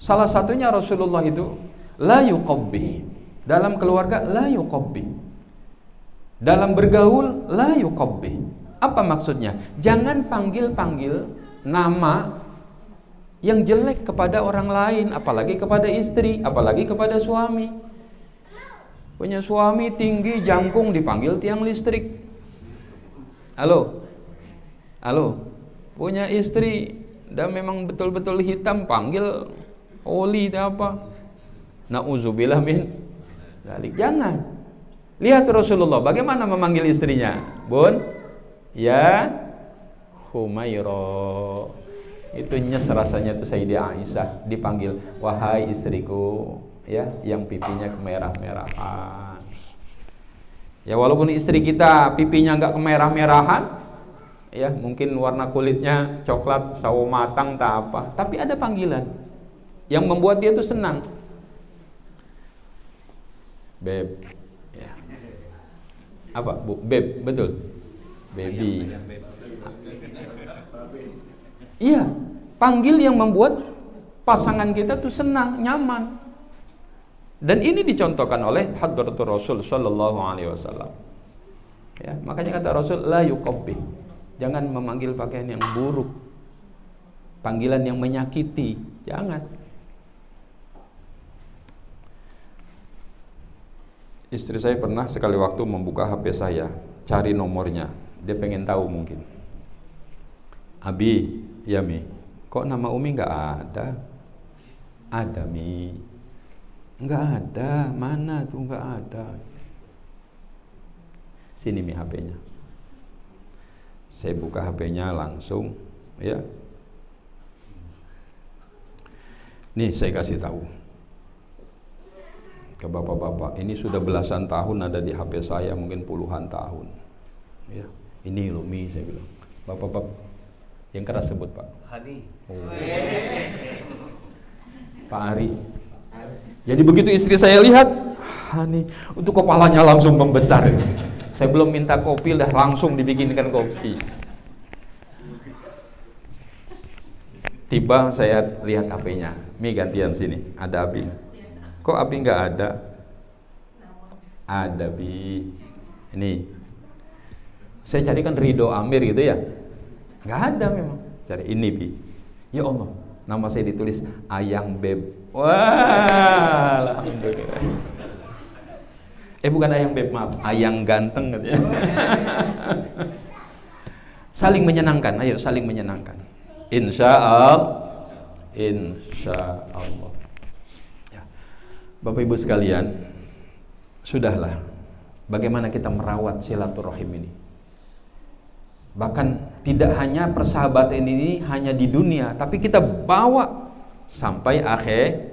salah satunya Rasulullah itu la yuqabbih. Dalam keluarga la yuqabbih. Dalam bergaul la yuqabbih. Apa maksudnya? Jangan panggil-panggil nama yang jelek kepada orang lain, apalagi kepada istri, apalagi kepada suami. Punya suami tinggi jangkung dipanggil tiang listrik. Halo. Halo. Punya istri dan memang betul-betul hitam, panggil oli apa? Nauzubillah min dzalik. Jangan. Lihat Rasulullah bagaimana memanggil istrinya. Bun, ya Humairah. Itu nyes rasanya tuh Sayyidah Aisyah dipanggil, wahai istriku, ya, yang pipinya kemerah-merahan. Ya, walaupun istri kita pipinya nggak kemerah-merahan, ya, mungkin warna kulitnya coklat, sawo matang, tak apa, tapi ada panggilan yang membuat dia tuh senang. Beb, ya. Apa bu? Beb, betul. Baby. Iya, panggil yang membuat pasangan kita tuh senang, nyaman. Dan ini dicontohkan oleh Hadratul Rasul sallallahu alaihi wasallam. Ya, makanya kata Rasul la yuqabbih. Jangan memanggil pakaian yang buruk. Panggilan yang menyakiti, jangan. Istri saya pernah sekali waktu membuka HP saya, cari nomornya. Dia pengen tahu mungkin. Abi, ya Mi, kok nama Umi nggak ada? Ada Mi, nggak ada. Mana tuh nggak ada? Sini Mi HP-nya. Saya buka HP-nya langsung, ya. Nih saya kasih tahu ke bapak-bapak. Ini sudah belasan tahun ada di HP saya, mungkin puluhan tahun. Ya, ini loh Mi, saya bilang. Bapak-bapak. Yang keras sebut Pak. Hani. Oh. Pak Ari. Jadi begitu istri saya lihat, Hani, untuk kepalanya langsung membesar. Saya belum minta kopi, dah langsung dibikinkan kopi. Tiba saya lihat HP-nya, Mi gantian sini, ada Abi. Kok Abi nggak ada? Ada Bi. Ini, saya carikan Ridho Amir gitu ya. Nggak ada memang. Cari ini Bi. Ya Allah, nama saya ditulis Ayang Beb. Wah, alhamdulillah. Bukan Ayang Beb, maaf, Ayang ganteng katanya. Saling menyenangkan, ayo saling menyenangkan. Insya Allah. Ya. Bapak Ibu sekalian, sudahlah. Bagaimana kita merawat silaturahim ini? Bahkan tidak hanya persahabatan ini hanya di dunia, tapi kita bawa sampai akhir.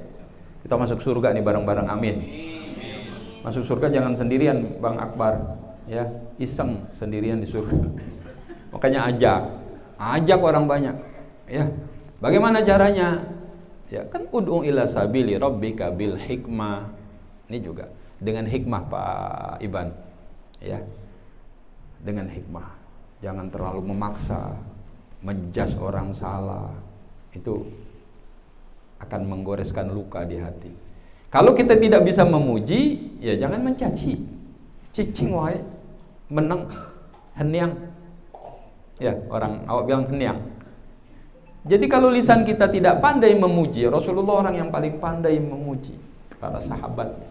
Kita masuk surga nih bareng-bareng, amin. Masuk surga jangan sendirian Bang Akbar, ya, iseng sendirian di surga. Makanya ajak orang banyak, ya. Bagaimana caranya? Ya kan, ud'u ila sabili rabbika bil hikmah. Ini juga dengan hikmah Pak Iban, ya, dengan hikmah. Jangan terlalu memaksa, menjas orang salah. Itu akan menggoreskan luka di hati. Kalau kita tidak bisa memuji, ya jangan mencaci. Cicing wae, menang, heniang. Ya, orang awak bilang heniang. Jadi kalau lisan kita tidak pandai memuji, Rasulullah orang yang paling pandai memuji para sahabatnya.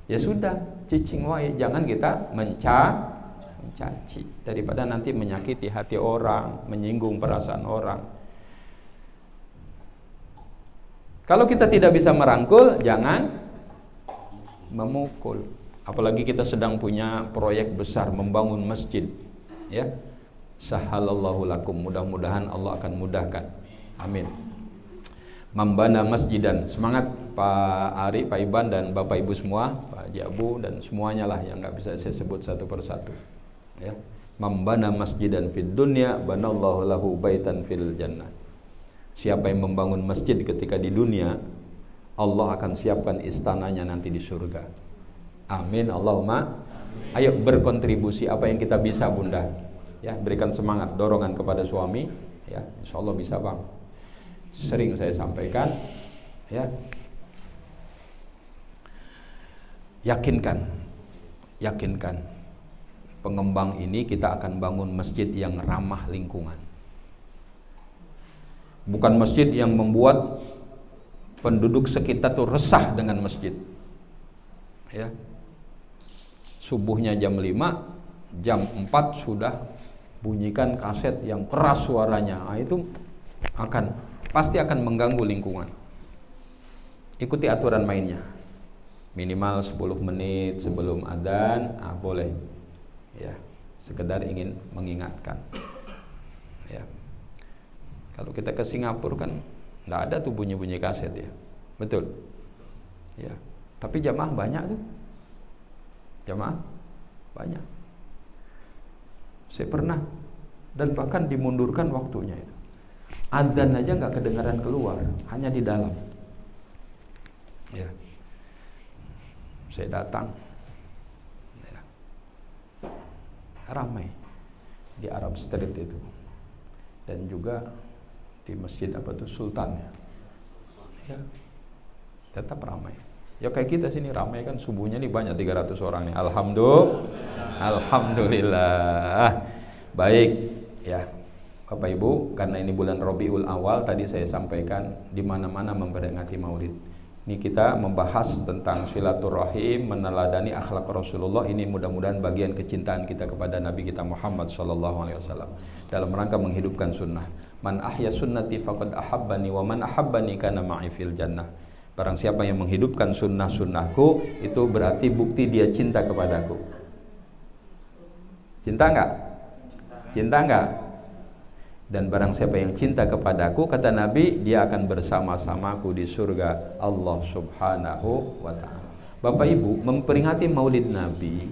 Ya sudah, cicing wae, jangan kita mencaci, daripada nanti menyakiti hati orang, menyinggung perasaan orang. Kalau kita tidak bisa merangkul, jangan memukul. Apalagi kita sedang punya proyek besar membangun masjid, ya. Sahalallahu lakum, mudah-mudahan Allah akan mudahkan. Amin. Membana masjidan. Semangat Pak Ari, Pak Iban dan Bapak Ibu semua, Pak Jabu dan semuanya lah yang nggak bisa saya sebut satu persatu. Ya. Membana masjidan fid dunya, banallahu lahu baitan fil jannah. Siapa yang membangun masjid ketika di dunia, Allah akan siapkan istananya nanti di surga. Amin, Allahumma. Ayo berkontribusi apa yang kita bisa, Bunda. Ya, berikan semangat, dorongan kepada suami Ya, insya Allah bisa bang. Sering saya sampaikan, ya. Yakinkan pengembang ini kita akan bangun masjid yang ramah lingkungan. Bukan masjid yang membuat penduduk sekitar tuh resah dengan masjid. Ya. Subuhnya jam 5, jam 4 sudah bunyikan kaset yang keras suaranya. Nah, itu pasti akan mengganggu lingkungan. Ikuti aturan mainnya. Minimal 10 menit sebelum adzan, boleh. Ya, sekedar ingin mengingatkan. Ya. Kalau kita ke Singapura kan nggak ada tuh bunyi-bunyi kaset ya. Betul. Ya. Tapi jamaah banyak tuh. Jamaah banyak. Saya pernah dan bahkan dimundurkan waktunya itu. Adzan aja nggak kedengaran keluar, hanya di dalam. Ya. Saya datang, ya, ramai di Arab Street itu, dan juga di masjid Sultan, ya, tetap ramai. Ya kayak kita sini ramai kan, subuhnya nih banyak 300 orang nih. Alhamdulillah. Baik, ya Bapak Ibu, karena ini bulan Rabiul Awal, tadi saya sampaikan di mana-mana memperingati Maulid. Ini kita membahas tentang silaturahim, meneladani akhlak Rasulullah. Ini mudah-mudahan bagian kecintaan kita kepada Nabi kita Muhammad SAW dalam rangka menghidupkan sunnah. Man ahya sunnati faqad ahabbani wa man ahabbani kana ma'i fil jannah. Barang siapa yang menghidupkan sunnah-sunnahku, itu berarti bukti dia cinta kepadaku. Cinta enggak? Cinta enggak? Dan barang siapa yang cinta kepadaku, kata Nabi, dia akan bersama-samaku di surga Allah Subhanahu wa ta'ala. Bapak Ibu, memperingati Maulid Nabi,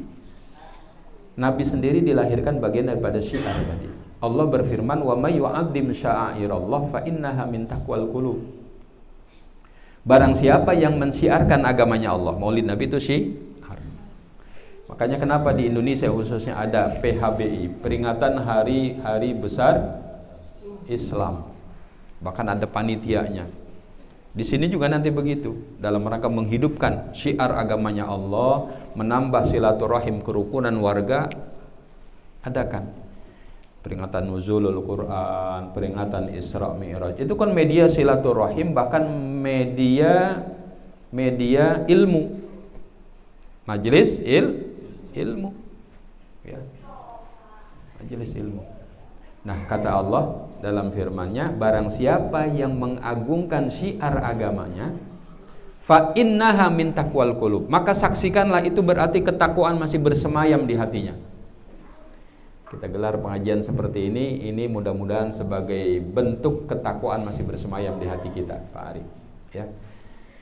Nabi sendiri dilahirkan bagian daripada syiar tadi. Allah berfirman, "Wa may yu'azzim sya'airallah fa innaha min taqwal qulub." Barang siapa yang mensiarkan agamanya Allah, Maulid Nabi itu syiar. Makanya kenapa di Indonesia khususnya ada PHBI, peringatan hari-hari besar Islam, bahkan ada panitianya. Di sini juga nanti begitu, dalam rangka menghidupkan syiar agamanya Allah, menambah silaturahim kerukunan warga, adakan peringatan nuzulul Quran, peringatan Isra Mi'raj. Itu kan media silaturahim, bahkan media ilmu, majelis ilmu, ya, majelis ilmu. Nah, kata Allah dalam firman-Nya, barang siapa yang mengagungkan syiar agamanya, fa innaha min taqwal qulub, maka saksikanlah itu berarti ketakwaan masih bersemayam di hatinya. Kita gelar pengajian seperti ini mudah-mudahan sebagai bentuk ketakwaan masih bersemayam di hati kita, Pak Ari. Ya.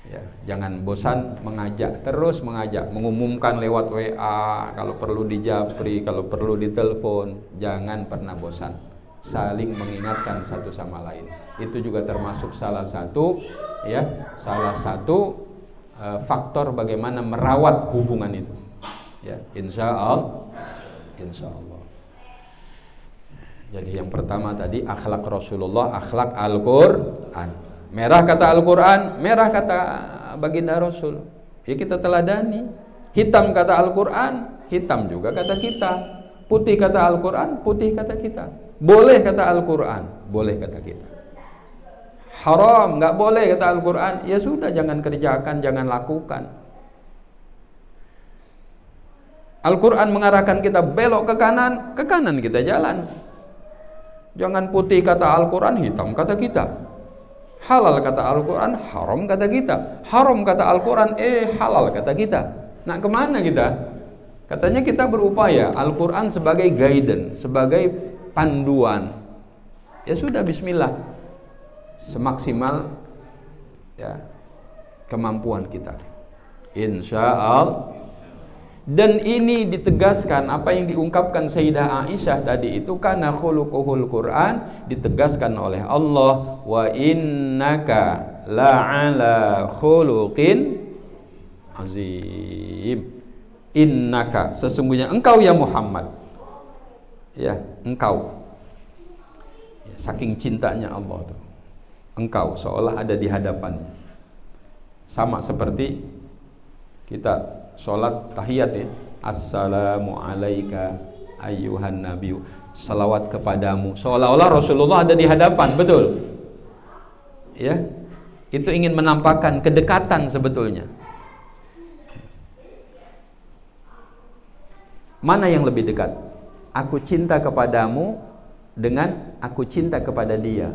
Ya, jangan bosan mengajak, terus mengajak, mengumumkan lewat WA, kalau perlu di japri, kalau perlu ditelepon, jangan pernah bosan. Saling mengingatkan satu sama lain. Itu juga termasuk salah satu faktor bagaimana merawat hubungan itu. Ya, insya Allah. Jadi yang pertama tadi akhlak Rasulullah, akhlak Al-Quran. Merah kata Al-Quran, merah kata baginda Rasul. Ya kita teladani. Hitam kata Al-Quran, hitam juga kata kita. Putih kata Al-Quran, putih kata kita. Boleh kata Al-Quran, boleh kata kita. Haram, nggak boleh kata Al-Quran, ya sudah jangan kerjakan, jangan lakukan. Al-Quran mengarahkan kita belok ke kanan kita jalan. Jangan putih kata Al-Quran, hitam kata kita. Halal kata Al-Quran, haram kata kita. Haram kata Al-Quran, halal kata kita. Nah kemana kita? Katanya kita berupaya Al-Quran sebagai guidance, sebagai panduan. Ya sudah, bismillah, semaksimal ya kemampuan kita, insya Allah. Dan ini ditegaskan apa yang diungkapkan Sayyidah Aisyah tadi itu, kana khuluquhul Quran, ditegaskan oleh Allah, wa innaka la'ala khuluqin azim. Innaka, sesungguhnya engkau ya Muhammad, ya engkau, ya, Saking cintanya Allah tuh. Engkau seolah ada di hadapannya. Sama seperti kita sholat tahiyat ya. Assalamu alayka ayyuhan nabiyyu. Salawat kepadamu. Seolah-olah Rasulullah ada di hadapan, betul? Ya. Itu ingin menampakkan kedekatan sebetulnya. Mana yang lebih dekat? Aku cinta kepadamu dengan aku cinta kepada dia.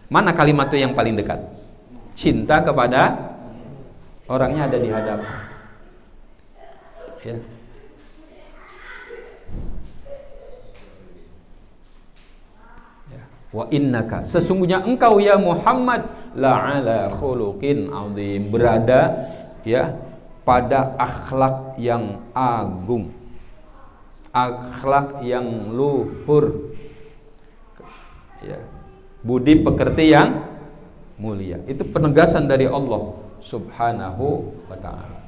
Mana kalimat itu yang paling dekat? Cinta kepada orangnya ada di hadapan. Ya. Ya. Wa innaka, sesungguhnya engkau ya Muhammad la ala khuluqin azim, berada ya pada akhlak yang agung, akhlak yang luhur, ya, budi pekerti yang mulia. Itu penegasan dari Allah Subhanahu wa ta'ala,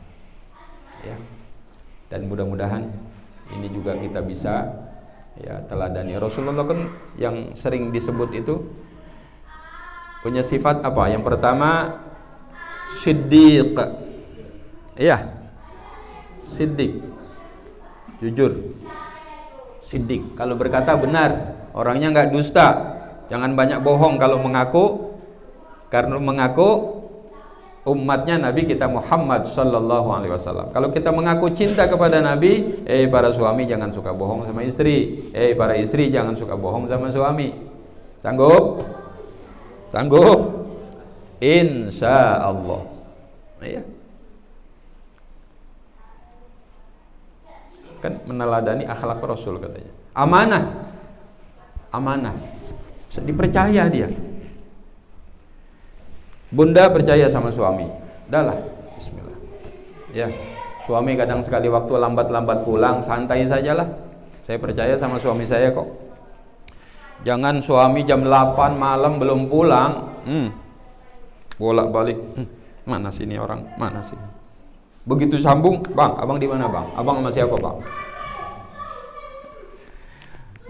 ya. Dan mudah-mudahan ini juga kita bisa ya teladani. Rasulullah kan yang sering disebut itu punya sifat apa? Yang pertama siddiq. Iya, siddiq, jujur, siddiq. Kalau berkata benar, orangnya nggak dusta. Jangan banyak bohong kalau mengaku, karena mengaku umatnya Nabi kita Muhammad Sallallahu Alaihi Wasallam. Kalau kita mengaku cinta kepada Nabi, para suami jangan suka bohong sama istri. Para istri jangan suka bohong sama suami. Sanggup? Sanggup? Insya Allah. Iya. Kan meneladani akhlak Rasul katanya. Amanah, amanah, dipercaya dia. Bunda percaya sama suami, dah lah, bismillah. Ya, suami kadang sekali waktu lambat-lambat pulang, santai sajalah. Saya percaya sama suami saya kok. Jangan suami jam 8 malam belum pulang, bolak-balik, mana sini orang, mana sini. Begitu sambung, bang, abang di mana bang? Abang sama siapa bang?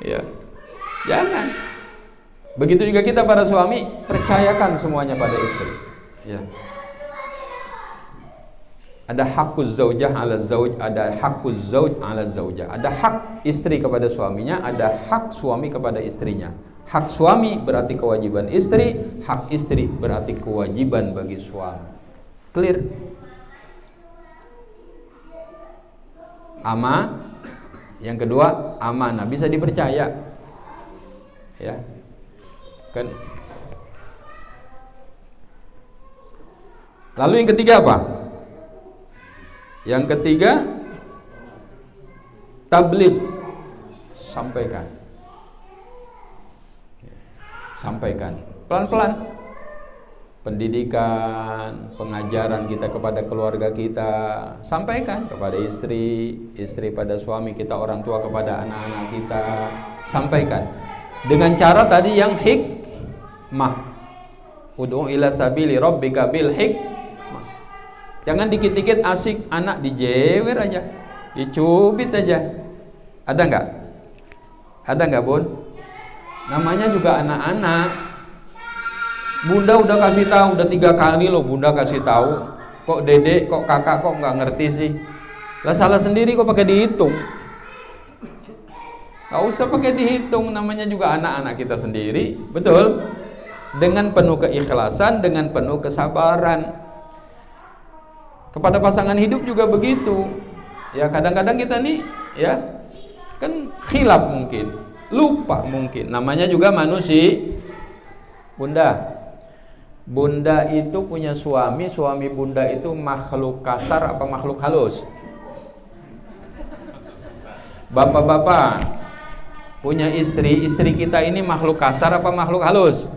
Ya, jangan. Begitu juga kita para suami, percayakan semuanya pada istri. Ya. Ada hakuz zaujah ala zauj, ada hakuz zauj ala zaujah. Ada hak istri kepada suaminya, ada hak suami kepada istrinya. Hak suami berarti kewajiban istri, hak istri berarti kewajiban bagi suami. Clear? Yang kedua amanah, bisa dipercaya, ya kan. Lalu yang ketiga apa? Yang ketiga tabligh, sampaikan pelan-pelan. Pendidikan, pengajaran kita kepada keluarga kita, sampaikan kepada istri, istri pada suami kita, orang tua kepada anak-anak kita, sampaikan dengan cara tadi yang hikmah. Ud'u ila sabili rabbika bil hikmah. Jangan dikit-dikit asik anak dijewer aja, dicubit aja. Ada enggak? Ada enggak, Bun? Namanya juga anak-anak. Bunda udah kasih tahu, udah 3 kali loh bunda kasih tahu. Kok dedek, kok kakak kok nggak ngerti sih? Lah salah sendiri kok pakai dihitung. Gak usah pakai dihitung, namanya juga anak-anak kita sendiri, betul? Dengan penuh keikhlasan, dengan penuh kesabaran. Kepada pasangan hidup juga begitu. Ya kadang-kadang kita nih, ya kan khilaf mungkin, lupa mungkin. Namanya juga manusia. Bunda itu punya suami bunda itu makhluk kasar apa makhluk halus? Bapak-bapak punya istri kita ini makhluk kasar apa makhluk halus?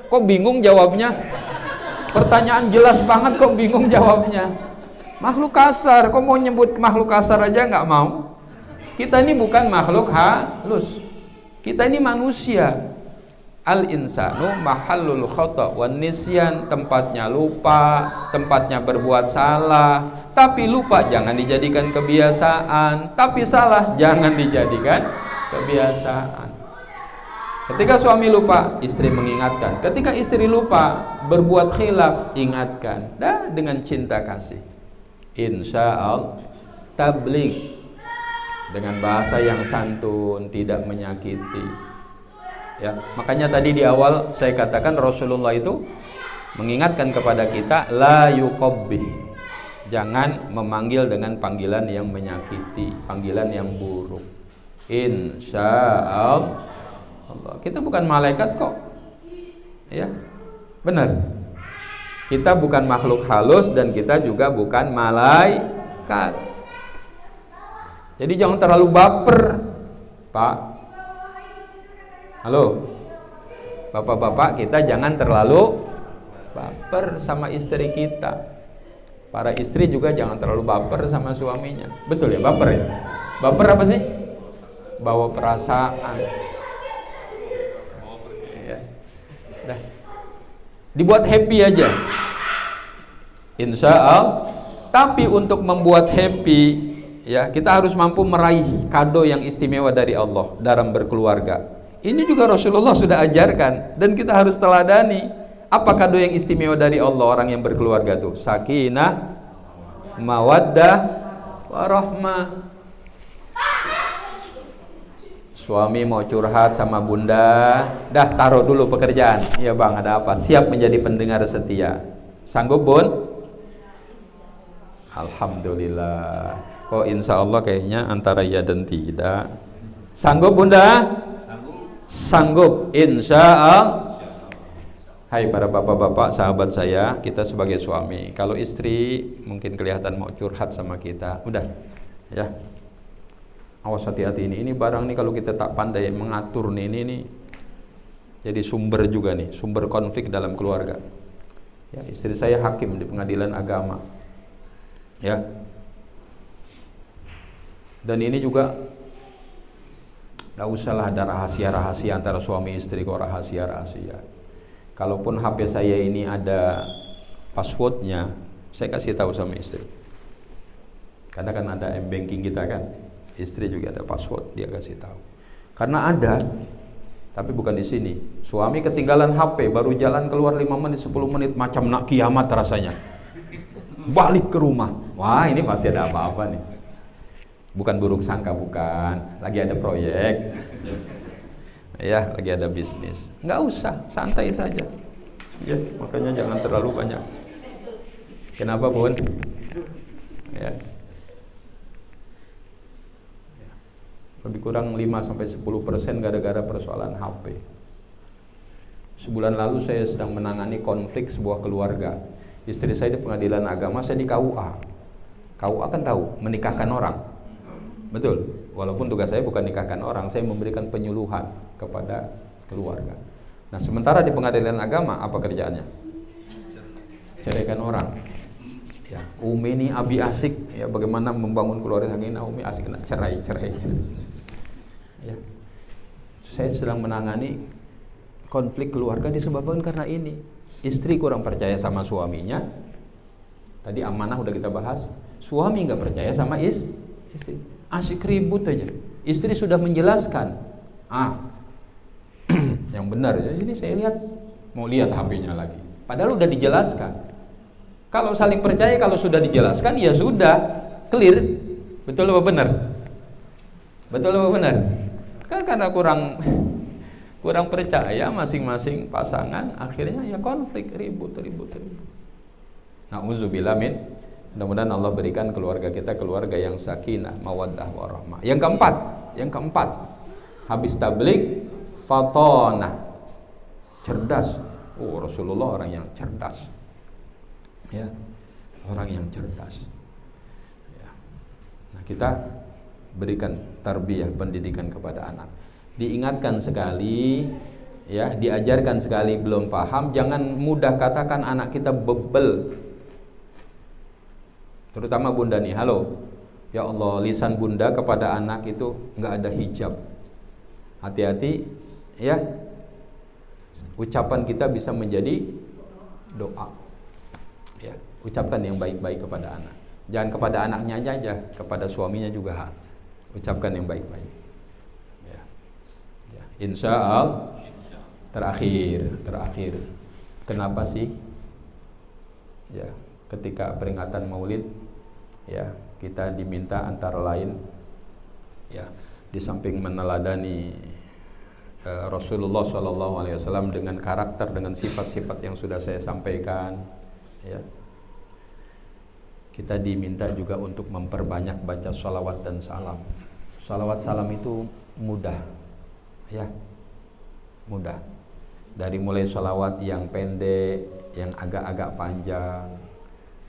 Kok bingung jawabnya? Pertanyaan jelas banget kok bingung jawabnya. Makhluk kasar, kok mau nyebut makhluk kasar aja nggak mau? Kita ini bukan makhluk halus, kita ini manusia. Al-insanu mahallul khata' wan nisyan, tempatnya lupa, tempatnya berbuat salah. Tapi lupa jangan dijadikan kebiasaan, tapi salah jangan dijadikan kebiasaan. Ketika suami lupa, istri mengingatkan. Ketika istri lupa, berbuat khilaf, ingatkan. Dan dengan cinta kasih. Insyaallah tabligh dengan bahasa yang santun, tidak menyakiti. Ya, makanya tadi di awal saya katakan Rasulullah itu mengingatkan kepada kita la yuqabbih. Jangan memanggil dengan panggilan yang menyakiti, panggilan yang buruk. Insyaallah. Allah. Kita bukan malaikat kok. Ya. Benar. Kita bukan makhluk halus dan kita juga bukan malaikat. Jadi jangan terlalu baper, Pak. Halo. Bapak-bapak, kita jangan terlalu baper sama istri kita. Para istri juga jangan terlalu baper sama suaminya. Betul ya, baper ya? Baper apa sih? Bawa perasaan. Dah. Dibuat happy aja, insyaallah. Tapi untuk membuat happy, ya kita harus mampu meraih kado yang istimewa dari Allah dalam berkeluarga. Ini juga Rasulullah sudah ajarkan dan kita harus teladani. Apa kado yang istimewa dari Allah orang yang berkeluarga tuh? Sakinah, mawaddah, warahmah. Suami mau curhat sama bunda, dah taruh dulu pekerjaan. Iya bang, ada apa? Siap menjadi pendengar setia. Sanggup bun? Alhamdulillah. Kok insya Allah kayaknya antara ya dan tidak. Sanggup bunda? Sanggup. Insya Allah. Hai para bapak-bapak, sahabat saya, kita sebagai suami, kalau istri mungkin kelihatan mau curhat sama kita, udah, ya. Awas hati-hati ini barang nih kalau kita tak pandai mengatur nih jadi sumber juga nih, sumber konflik dalam keluarga. Ya, istri saya hakim di pengadilan agama. Ya. Dan ini juga enggak usahlah ada rahasia-rahasia antara suami istri, kok rahasia-rahasia. Kalaupun HP saya ini ada passwordnya, saya kasih tahu sama istri. Karena kan ada m-banking kita kan. Istri juga ada password, dia kasih tahu. Karena ada, tapi bukan di sini. Suami ketinggalan HP, baru jalan keluar 5 menit, 10 menit, macam nak kiamat rasanya. Balik ke rumah. Wah, ini pasti ada apa-apa nih. Bukan buruk sangka, bukan. Lagi ada proyek. Ya, lagi ada bisnis. Nggak usah, santai saja. Ya, makanya jangan terlalu banyak. Kenapa, Bun? Ya. Lebih kurang 5-10% gara-gara persoalan HP. Sebulan lalu saya sedang menangani konflik sebuah keluarga. Istri saya di pengadilan agama, saya di KUA. KUA kan tahu, menikahkan orang. Betul. Walaupun tugas saya bukan nikahkan orang, saya memberikan penyuluhan kepada keluarga. Nah, sementara di pengadilan agama apa kerjaannya? Ceraikan orang. Ya, Umi ini abi asik, ya bagaimana membangun keluarga ini, Umi asik, cerai. Ya. Saya sedang menangani konflik keluarga disebabkan karena ini. Istri kurang percaya sama suaminya. Tadi amanah udah kita bahas. Suami nggak percaya sama istri. Asik ribut aja. Istri sudah menjelaskan. Yang benar. Jadi saya mau lihat HP-nya lagi. Padahal udah dijelaskan. Kalau saling percaya, kalau sudah dijelaskan, ya sudah, clear. Betul apa benar? Betul apa benar? Kan karena kurang percaya masing-masing pasangan, akhirnya ya konflik, ribut. Na'udzubillah min. Mudah-mudahan Allah berikan keluarga kita keluarga yang sakinah, mawaddah, warahmah. Yang keempat, habis tabligh, fatonah, cerdas. Rasulullah orang yang cerdas. Ya, orang yang cerdas. Ya. Nah, kita berikan tarbiyah, pendidikan kepada anak. Diingatkan sekali, ya, diajarkan sekali belum paham, jangan mudah katakan anak kita bebel. Terutama bunda nih, halo. Ya Allah, lisan bunda kepada anak itu nggak ada hijab. Hati-hati, ya. Ucapan kita bisa menjadi doa. Ya, ucapkan yang baik-baik kepada anak. Jangan kepada anaknya aja, kepada suaminya juga. Ucapkan yang baik-baik. Ya. Insya Allah terakhir. Kenapa sih? Ya, ketika peringatan Maulid, ya kita diminta antara lain, ya di samping meneladani Rasulullah SAW dengan karakter, dengan sifat-sifat yang sudah saya sampaikan, ya kita diminta juga untuk memperbanyak baca sholawat dan salam. Sholawat salam itu mudah, ya mudah. Dari mulai sholawat yang pendek, yang agak-agak panjang.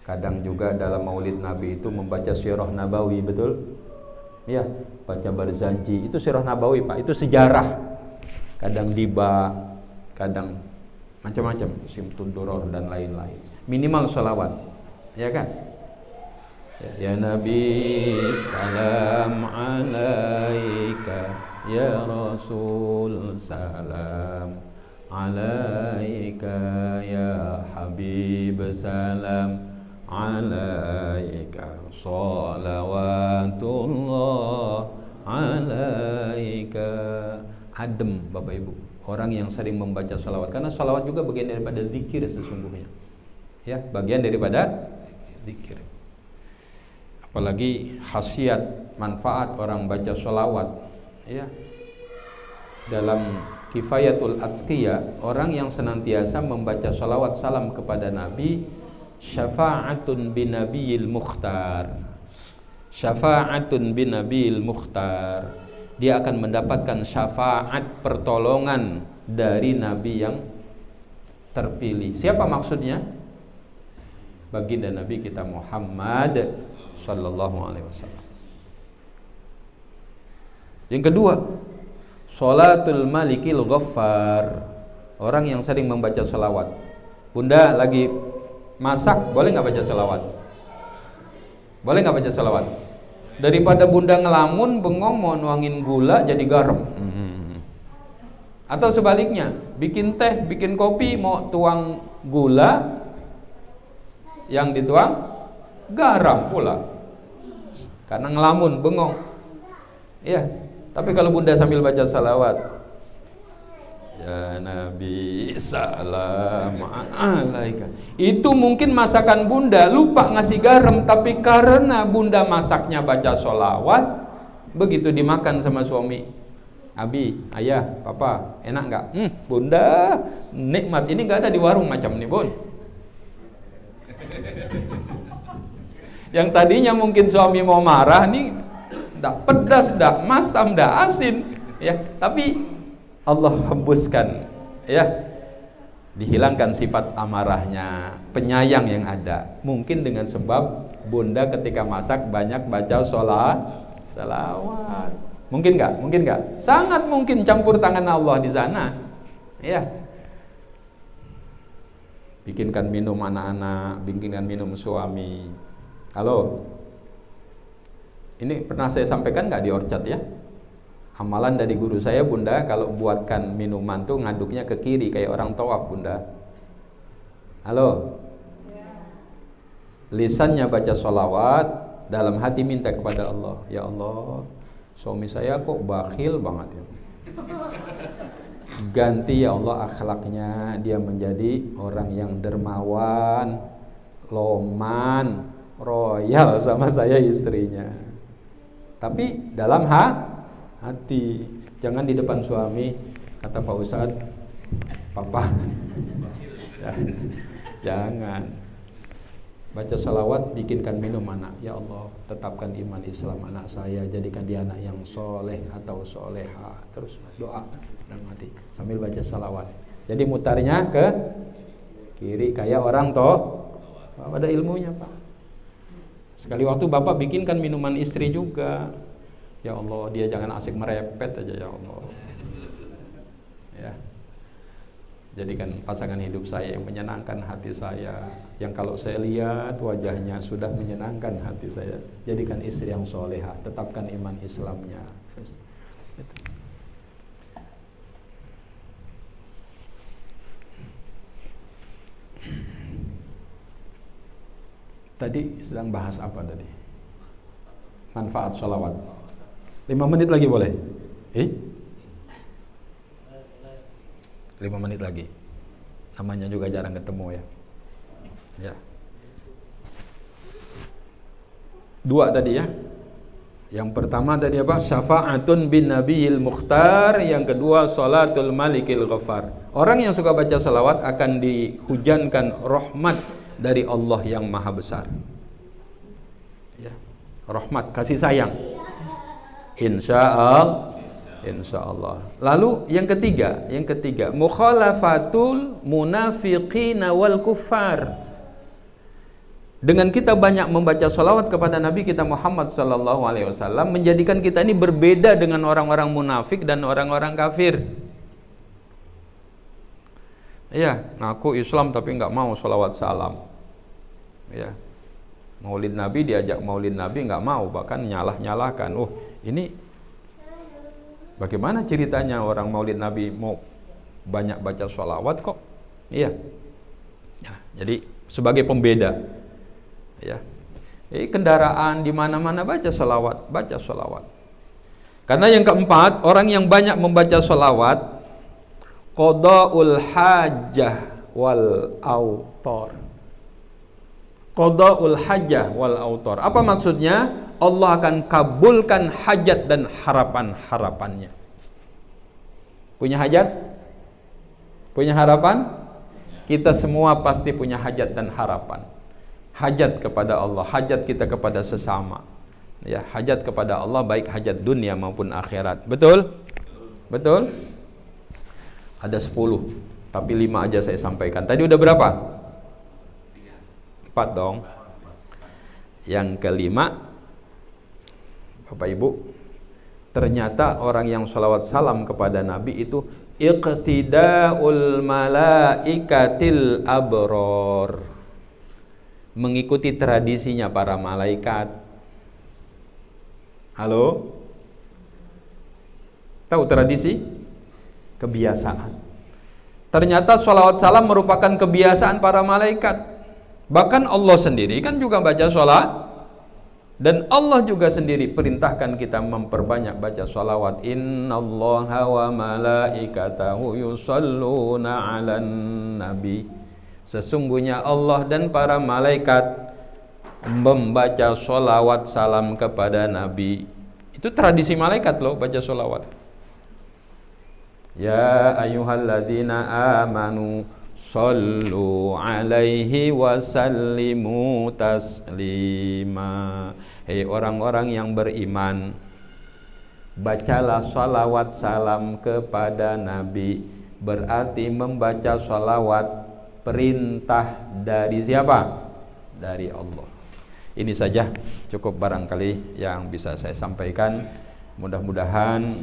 Kadang juga dalam Maulid Nabi itu membaca sirah Nabawi, betul? Ya, baca Barzanji, itu sirah Nabawi Pak, itu sejarah. Kadang diba, kadang macam-macam, Simtud Duror dan lain-lain. Minimal sholawat, ya kan? Ya Nabi salam alaika, ya Rasul salam alaika, ya Habib salam alaika, salawatullah alaika. Adem Bapak Ibu, orang yang sering membaca salawat, karena salawat juga bagian daripada zikir sesungguhnya, ya bagian daripada zikir. Apalagi khasiat manfaat orang baca salawat, ya dalam Kifayatul Atqiya, orang yang senantiasa membaca salawat salam kepada Nabi, syafa'atun binabiyil mukhtar, syafa'atun binabiyil mukhtar, dia akan mendapatkan syafaat, pertolongan dari Nabi yang terpilih. Siapa maksudnya? Baginda Nabi kita Muhammad sallallahu alaihi wasallam. Yang kedua, sholatul malikil ghaffar, orang yang sering membaca salawat. Bunda lagi masak, boleh nggak baca salawat? Boleh nggak baca salawat? Daripada bunda ngelamun, bengong, mau nuangin gula jadi garam. Atau sebaliknya, bikin teh, bikin kopi, mau tuang gula, yang dituang garam pula, karena ngelamun, bengong. Iya. Tapi kalau bunda sambil baca salawat, ya Nabi salam alaika, itu mungkin masakan bunda lupa ngasih garam, tapi karena bunda masaknya baca salawat, begitu dimakan sama suami, Abi, ayah, papa, enak nggak? Bunda nikmat, ini nggak ada di warung macam ini bun. Yang tadinya mungkin suami mau marah nih, ndak pedas, ndak masam, ndak asin, ya. Tapi Allah hembuskan, ya, dihilangkan sifat amarahnya, penyayang yang ada. Mungkin dengan sebab bunda ketika masak banyak baca salawat. Mungkin nggak? Mungkin nggak? Sangat mungkin campur tangan Allah di sana, ya. Bikinkan minum anak-anak, bikinkan minum suami. Halo, ini pernah saya sampaikan nggak di Orchard ya? Amalan dari guru saya bunda, kalau buatkan minuman tuh ngaduknya ke kiri kayak orang tawaf bunda. Halo, lisannya baca sholawat, dalam hati minta kepada Allah, ya Allah, suami saya kok bakhil banget ya, ganti ya Allah akhlaknya, dia menjadi orang yang dermawan, loman, royal sama saya istrinya. Tapi dalam hati, jangan di depan suami. Kata Pak Ustadz, papa, jangan. Baca salawat, bikinkan minum anak. Ya Allah, tetapkan iman Islam anak saya, jadikan dia anak yang soleh atau soleha. Terus doa dalam hati sambil baca salawat. Jadi mutarnya ke kiri kayak orang toh. Ada ilmunya Pak. Sekali waktu bapak bikinkan minuman istri juga. Ya Allah, dia jangan asik merepet aja ya Allah. Ya. Jadikan pasangan hidup saya yang menyenangkan hati saya, yang kalau saya lihat wajahnya sudah menyenangkan hati saya. Jadikan istri yang solehah, tetapkan iman Islamnya. Tadi sedang bahas apa tadi? Manfaat sholawat. 5 menit lagi boleh? 5 menit lagi. Namanya juga jarang ketemu ya. Ya. 2 tadi ya. Yang pertama tadi apa? Syafa'atun bin Nabiyil Mukhtar. Yang kedua Salatul Malikil Ghaffar. Orang yang suka baca salawat akan dihujankan rahmat dari Allah yang maha besar. Ya. Rahmat, kasih sayang. Insyaallah. Lalu yang ketiga, mukhalafatul munafiqina wal kuffar. Dengan kita banyak membaca salawat kepada Nabi kita Muhammad sallallahu alaihi wasallam menjadikan kita ini berbeda dengan orang-orang munafik dan orang-orang kafir. Ya, ngaku Islam tapi nggak mau salawat salam. Ya. Maulid Nabi diajak Maulid Nabi nggak mau, bahkan nyalah-nyalahkan. Oh, ini bagaimana ceritanya orang Maulid Nabi mau banyak baca salawat kok? Iya. Ya, jadi sebagai pembeda. Ya, kendaraan di mana-mana baca salawat. Karena yang keempat, orang yang banyak membaca salawat, qadaul hajjah wal autor. Qadaul hajjah wal autor. Apa maksudnya? Allah akan kabulkan hajat dan harapan-harapannya. Punya hajat? Punya harapan? Kita semua pasti punya hajat dan harapan. Hajat kepada Allah, hajat kita kepada sesama. Ya, hajat kepada Allah baik hajat dunia maupun akhirat. Betul? Betul? Ada 10, tapi 5 aja saya sampaikan. Tadi udah berapa? 4 dong. Yang kelima, Bapak Ibu, ternyata orang yang sholawat salam kepada Nabi itu iqtidaul malaikatil abror, mengikuti tradisinya para malaikat. Halo? Tahu tradisi? Kebiasaan. Ternyata sholawat salam merupakan kebiasaan para malaikat. Bahkan Allah sendiri kan juga baca sholat. Dan Allah juga sendiri perintahkan kita memperbanyak baca sholawat. Innallaha wa malaikatahu yusalluna 'alan nabi. Sesungguhnya Allah dan para malaikat membaca sholawat salam kepada Nabi. Itu tradisi malaikat loh, baca sholawat. Ya ayyuhalladzina amanu sallu alaihi wasallimu taslima. Hei orang-orang yang beriman, bacalah sholawat salam kepada Nabi. Berarti membaca sholawat perintah dari siapa? Dari Allah. Ini saja cukup barangkali yang bisa saya sampaikan. Mudah-mudahan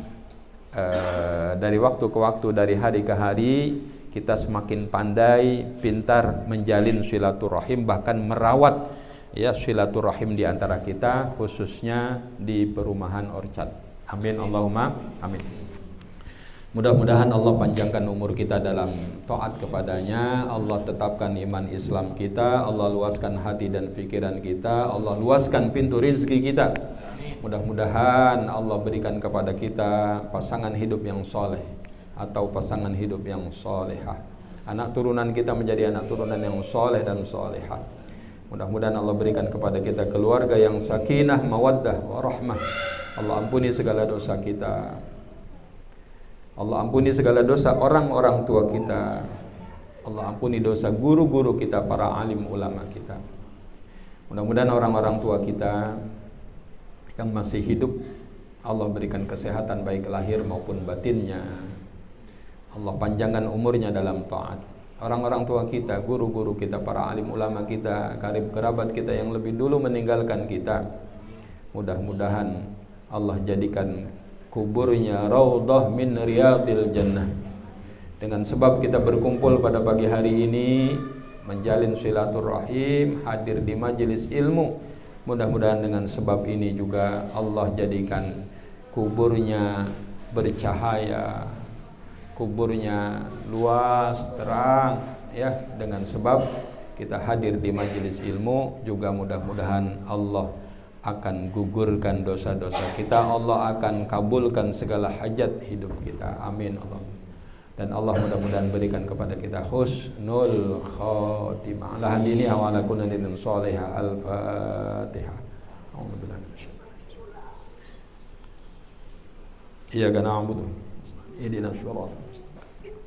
dari waktu ke waktu, dari hari ke hari, kita semakin pandai, pintar menjalin silaturahim, bahkan merawat ya silaturahim di antara kita, khususnya di perumahan Orchard. Amin Allahumma amin. Mudah-mudahan Allah panjangkan umur kita dalam taat kepadanya. Allah tetapkan iman Islam kita. Allah luaskan hati dan pikiran kita. Allah luaskan pintu rizki kita. Mudah-mudahan Allah berikan kepada kita pasangan hidup yang soleh atau pasangan hidup yang solehah. Anak turunan kita menjadi anak turunan yang soleh dan solehah. Mudah-mudahan Allah berikan kepada kita keluarga yang sakinah, mawaddah, warahmah. Allah ampuni segala dosa kita. Allah ampuni segala dosa orang-orang tua kita. Allah ampuni dosa guru-guru kita, para alim ulama kita. Mudah-mudahan orang-orang tua kita yang masih hidup, Allah berikan kesehatan baik lahir maupun batinnya. Allah panjangkan umurnya dalam taat. Orang-orang tua kita, guru-guru kita, para alim ulama kita, karib kerabat kita yang lebih dulu meninggalkan kita, mudah-mudahan Allah jadikan kuburnya raudhah min riyadil jannah. Dengan sebab kita berkumpul pada pagi hari ini, menjalin silaturahim, hadir di majelis ilmu, mudah-mudahan dengan sebab ini juga Allah jadikan kuburnya bercahaya, kuburnya luas, terang ya. Dengan sebab kita hadir di majelis ilmu juga mudah-mudahan Allah akan gugurkan dosa-dosa kita. Allah akan kabulkan segala hajat hidup kita. Amin Allah. dan Allah mudah-mudahan berikan kepada kita husnul khotimah. Ala hadini wa ala kunatin salihah. Al-Fatihah. A'udzubillahi minasyaitonir rajim. Iyyaka na'budu ihdinas siratal mustaqim.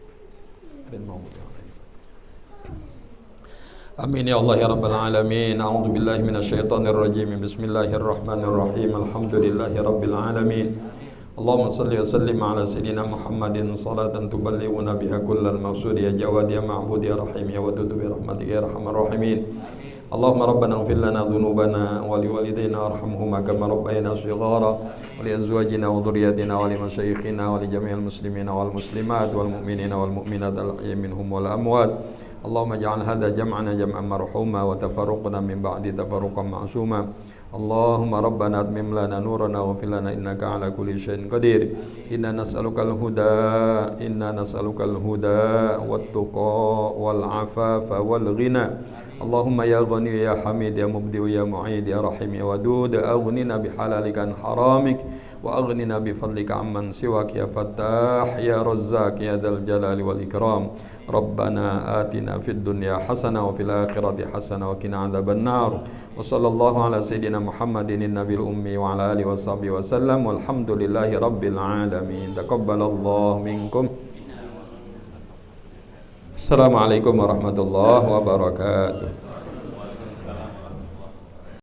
Amin ya Allah ya Rabbal Alamin. A'udzu billahi minasyaitonir rajim. Bismillahirrahmanirrahim. Alhamdulillahi Rabbil Alamin. Allahumma salli wa sallim ala sayyidina Muhammadin salatan tuballighuna biha kullal maqsud ya Jawad ya Ma'bud ya Rahim ya Wadud bi rahmatika ya Arhamar Rahimin. Allahumma rabbana ighfir lana dhunubana wa liwalidayna warhamhuma kama rabbayana shighara wa li azwajina wa dhurriyyatina wa li mashayikhina wa li jami'il muslimina wal muslimat wal mu'minina wal mu'minat al-ahya'i minhum wal amwat. Allahumma ij'al hadha jam'ana jam'an marhuma wa tafarruqna min ba'di tafarruqan ma'suma. Allahumma rabbana atmim lana nurana wa fil lana innaka ala kulli syai'in qadir. Inna nas'alukal huda wat tuqa wal afafa wal ghina. Allahumma ya ghani ya hamid ya mubdi ya mu'id ya rahim ya wadud aghnina bihalalika an haramik wa aghnina bifadlika amman siwak ya fattah ya razzaq ya dzal jalali wal ikram. Rabbana atina fid dunya hasanah wa fil akhirati hasanah wa qina adzabannar. Wa sallallahu ala sayyidina Muhammadin nabiyil ummi wa ala alihi washabbihi wasallam walhamdulillahi rabbil alamin. Taqabbalallahu minkum. Assalamualaikum warahmatullahi wabarakatuh.